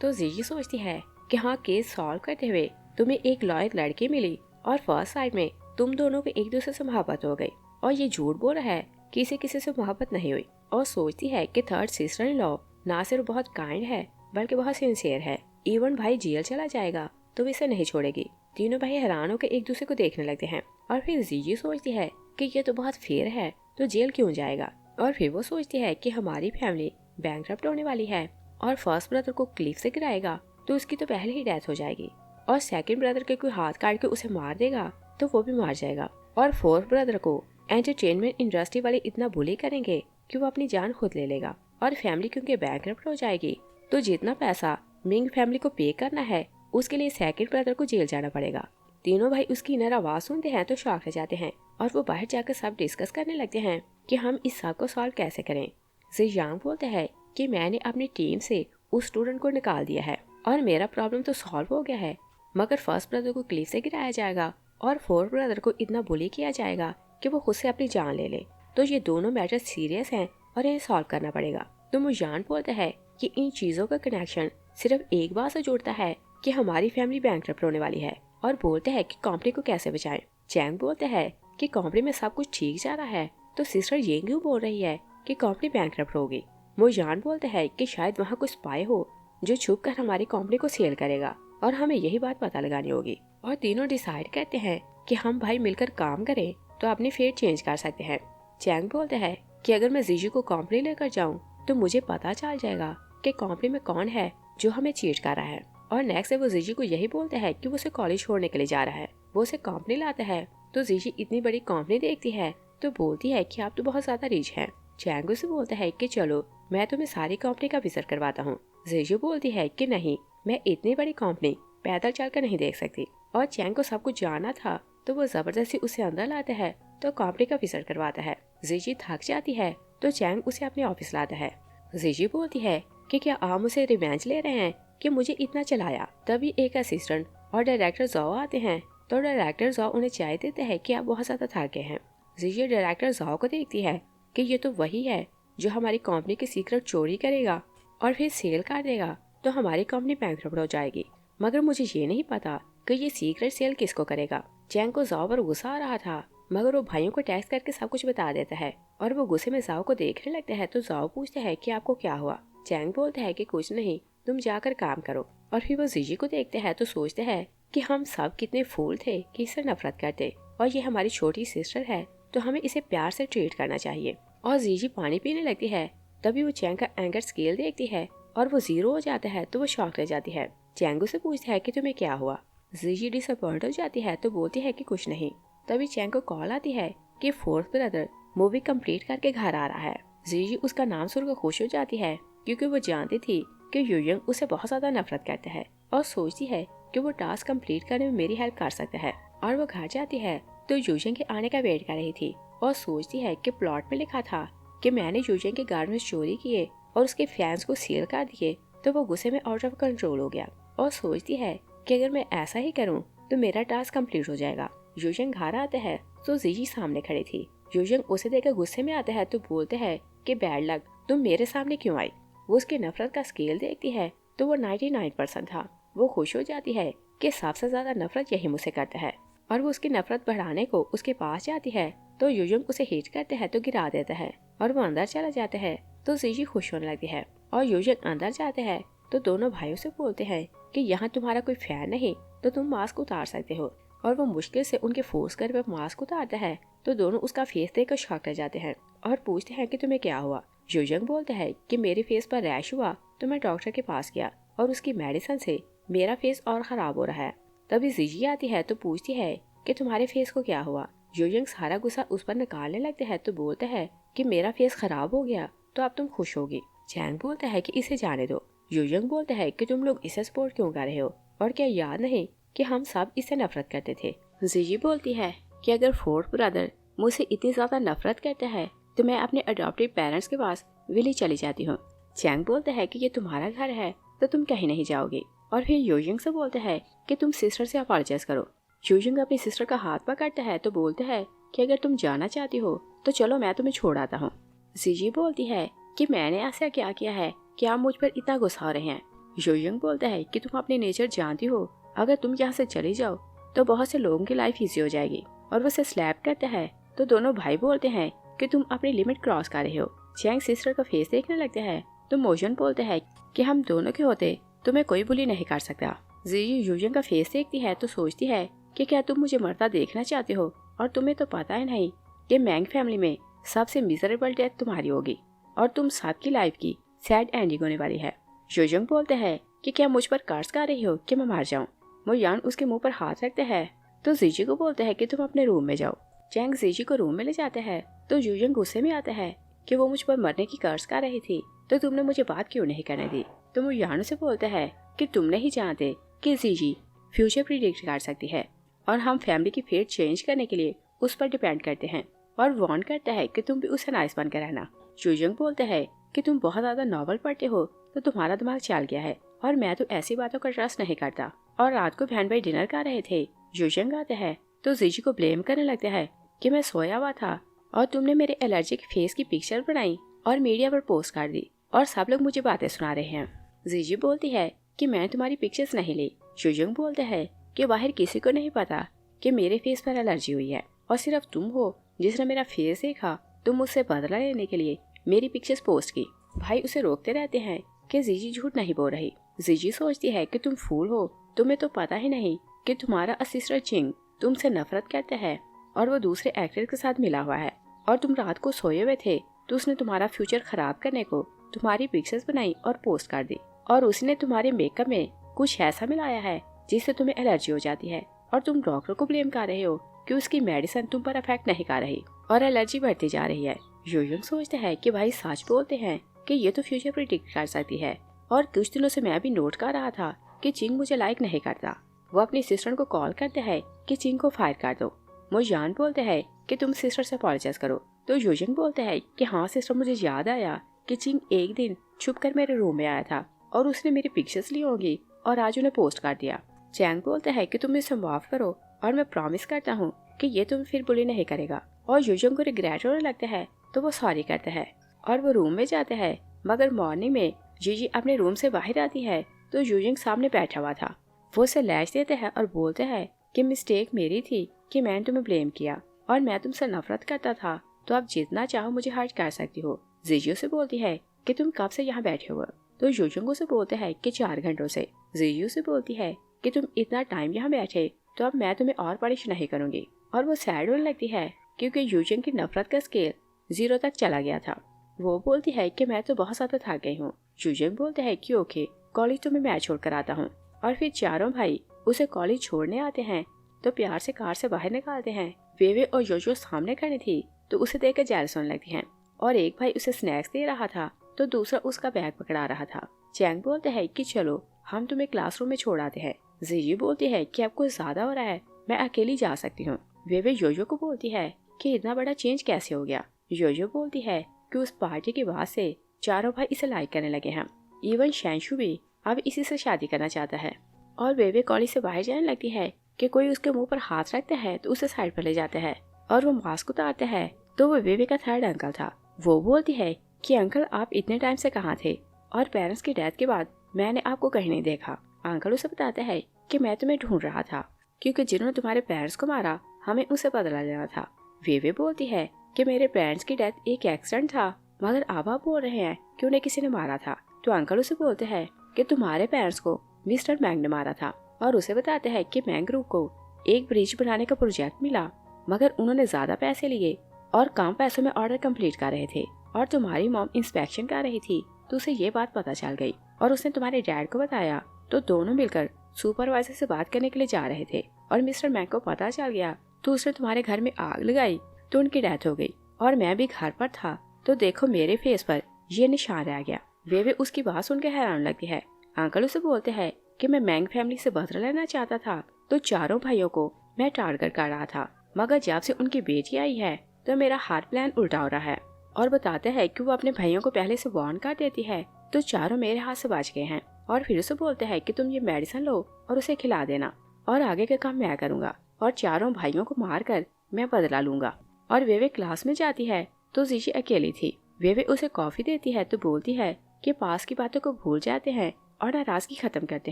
तो जीजी सोचती है कि हाँ, केस सॉल्व करते हुए तुम्हें एक लॉयल लड़की मिली और फर्स्ट साइड में तुम दोनों को एक दूसरे से मोहब्बत हो गई, और ये झूठ बोल रहा है कि इसे किसी से मोहब्बत नहीं हुई। और सोचती है कि थर्ड सिस्टर इन लॉ ना सिर्फ बहुत काइंड है बल्कि बहुत सिंसियर है। इवन भाई जेल चला जाएगा तो इसे नहीं छोड़ेगी। तीनों भाई हैरान होकर एक दूसरे को देखने लगते हैं। और फिर जीजी सोचती है कि ये तो बहुत फेयर है, तो जेल क्यों जाएगा। और फिर वो सोचती है कि हमारी फैमिली बैंकरप्ट होने वाली है और फर्स्ट ब्रदर को क्लिफ से गिराएगा तो उसकी तो पहले ही डेथ हो जाएगी, और सेकंड ब्रदर के कोई हाथ काट के उसे मार देगा तो वो भी मार जाएगा, और फोर्थ ब्रदर को एंटरटेनमेंट इंडस्ट्री वाले इतना बुली करेंगे कि वो अपनी जान खुद ले लेगा, और फैमिली क्योंकि बैंकरप्ट हो जाएगी तो जितना पैसा मिंग फैमिली को पे करना है उसके लिए सेकंड ब्रदर को जेल जाना पड़ेगा। तीनों भाई उसकी इनर आवाज सुनते हैं तो शॉक रह जाते हैं और वो बाहर जाकर सब डिस्कस करने लगते हैं कि हम इस सब को सॉल्व कैसे करें। जियांग बोलते हैं कि मैंने अपनी टीम से उस स्टूडेंट को निकाल दिया है और मेरा प्रॉब्लम तो सॉल्व हो गया है, मगर फर्स्ट ब्रदर को क्लिफ से गिराया जाएगा और फोर्थ ब्रदर को इतना बुली किया जाएगा कि वो खुद से अपनी जान ले ले, तो ये दोनों मैटर सीरियस हैं और इन्हें सॉल्व करना पड़ेगा। तो मुजान बोलता है कि इन चीजों का कनेक्शन सिर्फ एक बात से जुड़ता है कि हमारी फैमिली बैंकरप्ट होने वाली है, और बोलते हैं कि कंपनी को कैसे बचाएं। चैंग बोलते हैं कि कंपनी में सब कुछ ठीक जा रहा है तो सिस्टर ये क्यों बोल रही है कि कंपनी बैंकरप्ट होगी। मुजान बोलते हैं कि शायद वहाँ कुछ स्पाई हो जो छुप कर हमारी कंपनी को सेल करेगा और हमें यही बात पता लगानी होगी। और तीनों डिसाइड करते हैं कि हम भाई मिलकर काम करें तो अपनी फेट चेंज कर सकते हैं। चैंग बोलते हैं कि अगर मैं जीजू को कंपनी लेकर जाऊं तो मुझे पता चल जाएगा कि कंपनी में कौन है जो हमें चीट कर रहा है। और नेक्स्ट वो जीजी को यही बोलता है कि वो उसे कॉलेज छोड़ने के लिए जा रहा है। वो उसे कंपनी लाता है तो जीजी इतनी बड़ी कंपनी देखती है तो बोलती है कि आप तो बहुत ज्यादा रिच हैं। चैंग उसे बोलता है कि चलो मैं तुम्हें सारी कंपनी का विजिट करवाता हूँ। जीजू बोलती है कि नहीं, मैं इतनी बड़ी कंपनी पैदल चलकर नहीं देख सकती। और चैंग को सब कुछ जानना था तो वो जबरदस्ती उसे अंदर लाता है तो कंपनी का विजिट करवाता है। जीजी थक जाती है तो चैंग उसे अपने ऑफिस लाता है। जीजी बोलती है कि क्या आप मुझे रिवेंज ले रहे हैं कि मुझे इतना चलाया। तभी एक असिस्टेंट और डायरेक्टर जाओ आते हैं तो डायरेक्टर जाओ उन्हें चाय देते हैं कि आप बहुत ज्यादा थके हैं। जीजी डायरेक्टर जाओ को देखती है कि ये तो वही है जो हमारी कंपनी की सीक्रेट चोरी करेगा और फिर सेल कर देगा तो हमारी कंपनी बैंकरप्ट हो जाएगी, मगर मुझे ये नहीं पता कि ये सीक्रेट सेल किसको करेगा। चैंग को जाओ पर गुस्सा आ रहा था मगर वो भाइयों को टेक्स्ट करके सब कुछ बता देता है और वो गुस्से में जाओ को देखने लगता है तो जाओ पूछता है कि आपको क्या हुआ। चैंग बोलता है कि कुछ नहीं, तुम जाकर काम करो। और फिर वो जीजी को देखते हैं तो सोचते हैं कि हम सब कितने फूल थे कि इससे नफरत करते, और ये हमारी छोटी सिस्टर है तो हमें इसे प्यार से ट्रीट करना चाहिए। और जीजी पानी पीने लगती है। तभी वो चैंग का एंगर स्केल देखती है और वो 0 हो जाता है तो वो शॉक रह जाती है। चैंग से पूछता है कि तुम्हें क्या हुआ। जीजी डिसअपॉइंट हो जाती है तो बोलती है कि कुछ नहीं। तभी चैंग को कॉल आती है कि फोर्थ ब्रदर मूवी कंप्लीट करके घर आ रहा है। जीजी उसका नाम सुनकर खुश हो जाती है क्योंकि वो जानती थी कि यूयंग उसे बहुत ज्यादा नफरत करता है और सोचती है कि वो टास्क कंप्लीट करने में मेरी हेल्प कर सकता है। और वो घर जाती है तो यूयंग के आने का वेट कर रही थी और सोचती है कि प्लॉट में लिखा था कि मैंने यूयंग के गार्मेंट्स चोरी किए और उसके फैंस को सील कर दिए, तो वो गुस्से में आउट ऑफ कंट्रोल हो गया और सोचती है कि अगर मैं ऐसा ही करूं तो मेरा टास्क कंप्लीट हो जाएगा। यूयंग घर आता है तो जीजी सामने खड़ी थी। यूयंग उसे देखकर गुस्से में आता है तो बोलते हैं कि बैड लक, तुम मेरे सामने क्यों आई। वो उसकी नफरत का स्केल देखती है तो वो 99% था। वो खुश हो जाती है कि सबसे ज्यादा नफरत यही मुझसे करता है और वो उसकी नफरत बढ़ाने को उसके पास जाती है तो यूयंग उसे हिट करते हैं तो गिरा देता है और वो अंदर चला जाता है तो जीजी खुश होने लगती है। और यूयंग अंदर जाते हैं तो दोनों भाइयों से बोलते हैं कि यहाँ तुम्हारा कोई फैन नहीं तो तुम मास्क उतार सकते हो। और वो मुश्किल से उनके फोर्स कर पे मास्क उतारता है तो दोनों उसका फेस देखकर शॉक रह जाते हैं और पूछते हैं कि तुम्हें क्या हुआ। यूयंग बोलता है कि मेरे फेस पर रैश हुआ तो मैं डॉक्टर के पास गया और उसकी मेडिसिन से मेरा फेस और खराब हो रहा है। तभी जीजी आती है तो पूछती है कि तुम्हारे फेस को क्या हुआ। यूयंग सारा गुस्सा उस पर निकालने लगते हैं तो बोलते हैं कि मेरा फेस खराब हो गया तो अब तुम खुश होगी। चैंग बोलता है कि इसे जाने दो। यूयंग बोलता है कि तुम लोग इसे सपोर्ट क्यों कर रहे हो और क्या याद नहीं कि हम सब इससे नफरत करते थे। जीजी बोलती है कि अगर फोर्थ ब्रदर मुझसे इतनी ज्यादा नफरत करता है तो मैं अपने अडॉप्टिव पेरेंट्स के पास विली चली जाती हूँ। चैंग बोलता है कि ये तुम्हारा घर है तो तुम कहीं नहीं जाओगी। और फिर यूयंग से बोलता है कि तुम सिस्टर से अपॉलोजाइज करो। योजंग अपनी सिस्टर का हाथ पकड़ता है तो बोलता है कि अगर तुम जाना चाहती हो तो चलो मैं तुम्हें छोड़ आता हूँ। जीजी बोलती है कि मैंने ऐसा क्या किया है कि आप मुझ पर इतना गुस्सा हो रहे हैं। योजंग बोलता है कि तुम अपनी नेचर जानती हो, अगर तुम यहाँ से चली जाओ तो बहुत से लोगों की लाइफ इजी हो जाएगी। और वो उसे स्लैप करता है तो दोनों भाई बोलते हैं कि तुम अपनी लिमिट क्रॉस कर रहे हो। चैंग सिस्टर का फेस देखने लगता है तो मोजन बोलता है कि हम दोनों के होते तुम्हें कोई बुली नहीं कर सकता। जीजी योजंग का फेस देखती है तो सोचती है कि क्या तुम मुझे मरता देखना चाहते हो, और तुम्हें तो पता ही नहीं कि मैंग फैमिली में सबसे मिजरेबल डेथ तुम्हारी होगी और तुम सबकी लाइफ की सैड एंडिंग होने वाली है। योजंग बोलते हैं कि क्या मुझ पर कर्ज कर रही हो कि मैं मर जाऊं। मोयान उसके मुंह पर हाथ रखते हैं तो जीजी को बोलते हैं कि तुम अपने रूम में जाओ। चैंग जीजी को रूम में ले जाते हैं तो योजंग गुस्से में आता है कि वो मुझ पर मरने की कर्ज कर रही थी तो तुमने मुझे बात क्यों नहीं करने दी। तो मोयान से बोलता है कि तुम नहीं जानते कि जीजी फ्यूचर प्रिडिक्ट कर सकती है और हम फैमिली की फेट चेंज करने के लिए उस पर डिपेंड करते हैं, और वार्न करता है कि तुम भी उसे नाइस बनकर रहना। योजंग बोलता है कि तुम बहुत ज्यादा नॉवल पढ़ते हो तो तुम्हारा दिमाग चल गया है और मैं तो ऐसी बातों का ट्रस्ट नहीं करता। और रात को बहन भाई डिनर कर रहे थे। योजंग आता है तो जीजी को ब्लेम करने लगता है कि मैं सोया हुआ था और तुमने मेरे एलर्जिक फेस की पिक्चर बनाई और मीडिया पर पोस्ट कर दी और सब लोग मुझे बातें सुना रहे हैं। जीजी बोलती है कि मैं तुम्हारी पिक्चर्स नहीं ली। योजंग बोलता है कि बाहर किसी को नहीं पता कि मेरे फेस पर एलर्जी हुई है और सिर्फ तुम हो जिसने मेरा फेस देखा तो मुझसे बदला लेने के लिए मेरी पिक्चर्स पोस्ट की। भाई उसे रोकते रहते हैं कि जीजी झूठ नहीं बोल रही। जीजी सोचती है कि तुम फूल हो, तुम्हें तो पता ही नहीं कि तुम्हारा असिस्टेंट चिंग तुमसे नफरत करता है और वो दूसरे एक्टर के साथ मिला हुआ है और तुम रात को सोए हुए थे तो उसने तुम्हारा फ्यूचर खराब करने को तुम्हारी पिक्चर्स बनाई और पोस्ट कर दी और उसने तुम्हारे मेकअप में कुछ ऐसा मिलाया है जिससे तुम्हें एलर्जी हो जाती है और तुम डॉक्टर को ब्लेम कर रहे हो कि उसकी मेडिसिन तुम पर अफेक्ट नहीं कर रही और एलर्जी बढ़ती जा रही है। योजंग सोचते हैं कि भाई सच बोलते हैं कि ये तो फ्यूचर प्रिडिक्ट कर सकती है और कुछ दिनों से मैं भी नोट कर रहा था कि चिंग मुझे लाइक नहीं करता। वो अपनी सिस्टर को कॉल करते हैं कि चिंग को फायर कर दो। मोजान बोलते हैं कि तुम सिस्टर से अपॉलोजाइज करो। तो योजंग बोलते हैं कि हाँ सिस्टर, मुझे याद आया कि चिंग एक दिन छुप कर मेरे रूम में आया था और उसने मेरी पिक्चर्स ली होंगी और आज उन्हें पोस्ट कर दिया। चैंग बोलता है कि तुम इसे माफ करो और मैं प्रॉमिस करता हूँ कि ये तुम फिर बुली नहीं करेगा। और योजंग को रिग्रेट होने लगता है तो वो सॉरी करता है और वो रूम में जाता है। मगर मॉर्निंग में जीजी अपने रूम से बाहर आती है तो योजंग सामने बैठा हुआ था। वो उसे लैश देता है और बोलता है कि मिस्टेक मेरी थी कि मैंने तुम्हें ब्लेम किया और मैं तुमसे नफरत करता था, तो आप जितना चाहो मुझे हर्ट कर सकती हो। जीजी से बोलती है कि तुम कब से यहाँ बैठे हो। तो योजंग से बोलता है कि 4 घंटों से। जीजी से बोलती है कि तुम इतना टाइम यहाँ बैठे तो अब मैं तुम्हें और पनिश नहीं करूंगी। और वो सैड होने लगती है क्योंकि योजंग की नफरत का स्केल 0 तक चला गया था। वो बोलती है कि मैं तो बहुत ज्यादा थक गई हूँ। योजंग बोलते हैं कि ओके, कॉलेज तुम्हें मैं छोड़ कर आता हूँ। और फिर चारों भाई उसे कॉलेज छोड़ने आते हैं तो प्यार से कार से बाहर निकालते हैं। वेवे और योजो सामने खड़ी थी तो उसे देखकर जेलस होने लगती हैं। और एक भाई उसे स्नैक्स दे रहा था तो दूसरा उसका बैग पकड़ा रहा था। चैंग बोलते हैं कि चलो हम तुम्हें क्लासरूम में छोड़ आते हैं। जीजी बोलती है कि अब कुछ ज्यादा हो रहा है, मैं अकेली जा सकती हूँ। वेवे योजो को बोलती है कि इतना बड़ा चेंज कैसे हो गया। योजो बोलती है कि उस पार्टी के बाद से चारों भाई इसे लाइक करने लगे हैं। इवन शैंशु भी अब इसी से शादी करना चाहता है। और वेवे कॉलेज से बाहर जाने लगती है कि कोई उसके मुंह पर हाथ रखता है तो उसे साइड पर ले जाता है और वो मास्क उतारता है तो वो वेवे का थर्ड अंकल था। वो बोलती है कि अंकल आप इतने टाइम से कहाँ थे और पेरेंट्स की डेथ के बाद मैंने आपको कहीं नहीं देखा। अंकल उसे बताता है कि मैं तुम्हें ढूंढ रहा था क्योंकि जिन्होंने तुम्हारे पेरेंट्स को मारा हमें उसे बदला लेना था। वेवे बोलती है कि मेरे पेरेंट्स की डेथ एक एक्सीडेंट था, मगर अब आप बोल रहे हैं कि उन्हें किसी ने मारा था। तो अंकल उसे बोलते हैं कि तुम्हारे पेरेंट्स को मिस्टर मैंग ने मारा था और उसे बताते हैं कि मैंग ग्रुप को एक ब्रिज बनाने का प्रोजेक्ट मिला, मगर उन्होंने ज्यादा पैसे लिए और कम पैसों में ऑर्डर कंप्लीट कर रहे थे और तुम्हारी मॉम इंस्पेक्शन कर रही थी तो उसे ये बात पता चल गई और उसने तुम्हारे डैड को बताया। तो दोनों मिलकर सुपरवाइजर से बात करने के लिए जा रहे थे और मिस्टर मैंग को पता चल गया तो उसने तुम्हारे घर में आग लगाई तो उनकी डेथ हो गई और मैं भी घर पर था तो देखो मेरे फेस पर ये निशान रह गया। वे उसकी बात सुनकर हैरान लगती है। अंकल उसे बोलते हैं कि मैं मैंग फैमिली से बदला लेना चाहता था तो चारों भाइयों को मैं टारगेट कर रहा था, मगर जब से उनकी बेटी आई है तो मेरा हर प्लान उल्टा हो रहा है। और बताते हैं कि वो अपने भाइयों को पहले से वार्न कर देती है तो चारों मेरे हाथ से बच गए हैं। और फिर उसे बोलते हैं कि तुम ये मेडिसिन लो और उसे खिला देना और आगे का काम मैं करूंगा। और चारों भाइयों को मारकर मैं बदला लूंगा। और वेवे क्लास में जाती है तो जीजी अकेली थी। वेवे उसे कॉफी देती है तो बोलती है कि पास की बातों को भूल जाते हैं और नाराजगी खत्म करते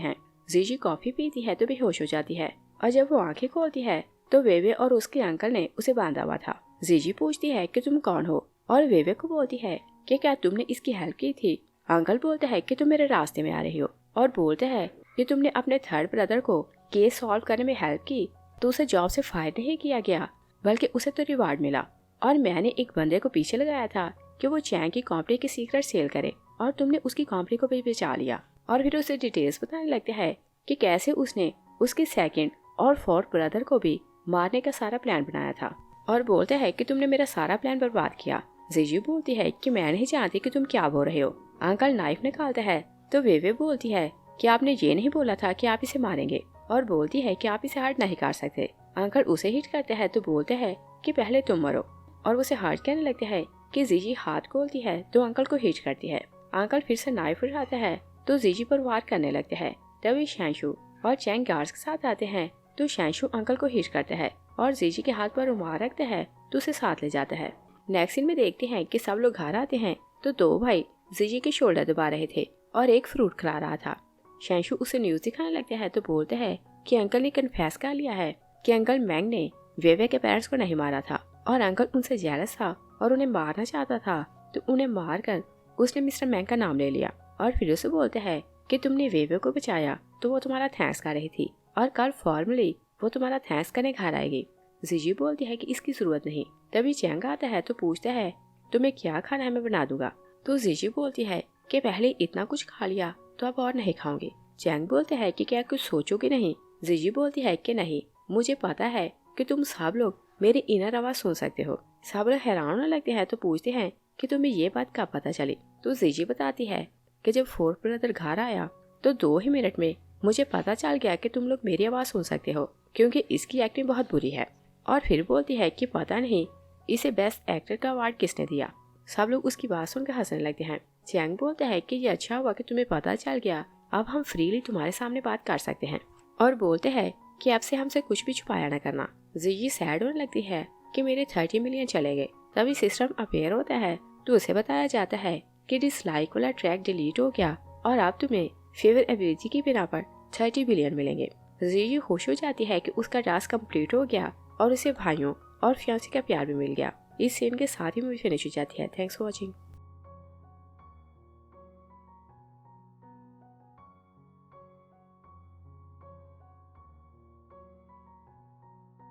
हैं। जीजी कॉफी पीती है तो बेहोश हो जाती है और जब वो आंखें खोलती है तो वेवे और उसके अंकल ने उसे बांधा हुआ था। जीजी पूछती है कि तुम कौन हो और वेवे को बोलती है कि क्या तुमने इसकी हेल्प की थी। अंकल बोलते हैं कि तुम मेरे रास्ते में आ रही हो और बोलते हैं कि तुमने अपने थर्ड ब्रदर को केस सॉल्व करने में हेल्प की तो उसे जॉब से फायर नहीं किया गया बल्कि उसे तो रिवार्ड मिला। और मैंने एक बंदे को पीछे लगाया था कि वो चैंग की कंपनी की सीक्रेट सेल करे और तुमने उसकी कंपनी को भी बचा लिया। और फिर उसे डिटेल्स बताने लगते हैं कि कैसे उसने उसके सेकंड और फोर्थ ब्रदर को भी मारने का सारा प्लान बनाया था और बोलते हैं कि तुमने मेरा सारा प्लान बर्बाद किया। जीजी बोलती है कि मैं नहीं जानती कि तुम क्या बोल रहे हो। अंकल नाइफ निकालते हैं तो वेवे बोलती है कि आपने ये नहीं बोला था कि आप इसे मारेंगे और बोलती है कि आप इसे हर्ट नहीं कर सकते। अंकल उसे हिट करते हैं तो बोलते हैं कि पहले तुम मरो और उसे हर्ट करने लगते हैं कि जीजी हाथ खोलती है तो अंकल को हिट करती है। अंकल फिर से नाइफ उठाते हैं तो जीजी पर वार करने लगते हैं। तभी शैंशु और चैंग गार्ड्स के साथ आते हैं तो शैंशु अंकल को हिट करते हैं और जीजी के हाथ पर रुमाल रखते हैं तो उसे साथ ले जाते हैं। नेक्स्ट सीन में देखते हैं कि सब लोग घर आते हैं तो दो भाई जीजी के शोल्डर दबा रहे थे और एक फ्रूट खिला रहा था। शैंशु उसे न्यूज दिखाने लगते हैं तो बोलते हैं कि अंकल ने कन्फेस कर लिया है कि अंकल मैंग ने वेवे के पेरेंट्स को नहीं मारा था और अंकल उनसे जेलस था और उन्हें मारना चाहता था तो उन्हें मारकर उसने मिस्टर मैंग का नाम ले लिया। और फिर उसे बोलते हैं कि तुमने वेवे को बचाया तो वो तुम्हारा थैंक्स कर रही थी और कल फॉर्मली वो तुम्हारा थैंक्स करने घर आएगी। जीजी बोलती है कि इसकी जरूरत नहीं। तभी चैंग आता है तो पूछता है तुम्हें क्या खाना है मैं बना दूंगा। तो जीजी बोलती है कि पहले इतना कुछ खा लिया तो अब और नहीं खाऊंगी। चैंग बोलते हैं कि क्या कुछ सोचोगे नहीं। जीजी बोलती है कि नहीं, मुझे पता है कि तुम सब लोग मेरी इनर आवाज सुन सकते हो। सब लोग हैरान होने लगते हैं तो पूछते हैं कि तुम्हें ये बात कब पता चली। तो जीजी बताती है कि जब फोर्थ ब्रदर घर आया तो 2 ही मिनट में मुझे पता चल गया कि तुम लोग मेरी आवाज सुन सकते हो क्योंकि इसकी एक्टिंग बहुत बुरी है। और फिर बोलती है कि पता नहीं इसे बेस्ट एक्टर का अवार्ड किसने दिया। सब लोग उसकी बात सुनकर हंसने लगते हैं। चैंग बोलता है कि ये अच्छा हुआ कि तुम्हें पता चल गया, अब हम फ्रीली तुम्हारे सामने बात कर सकते हैं। और बोलते हैं कि अब से हमसे कुछ भी छुपाया न करना। जीजी सैड होने लगती है कि मेरे 30 मिलियन चले गए। तभी सिस्टम अपेयर होता है तो उसे बताया जाता है कि डिसलाइक वाला ट्रैक डिलीट हो गया और अब तुम्हें फेवर एबिलिटी की बिना पर 30 बिलियन मिलेंगे। जीजी खुश हो जाती है कि उसका टास्क कंप्लीट हो गया और उसे भाइयों और फियांसी का प्यार भी मिल गया। इस सीन के साथ ही मूवी फिनिश हो जाती है। Thanks for watching.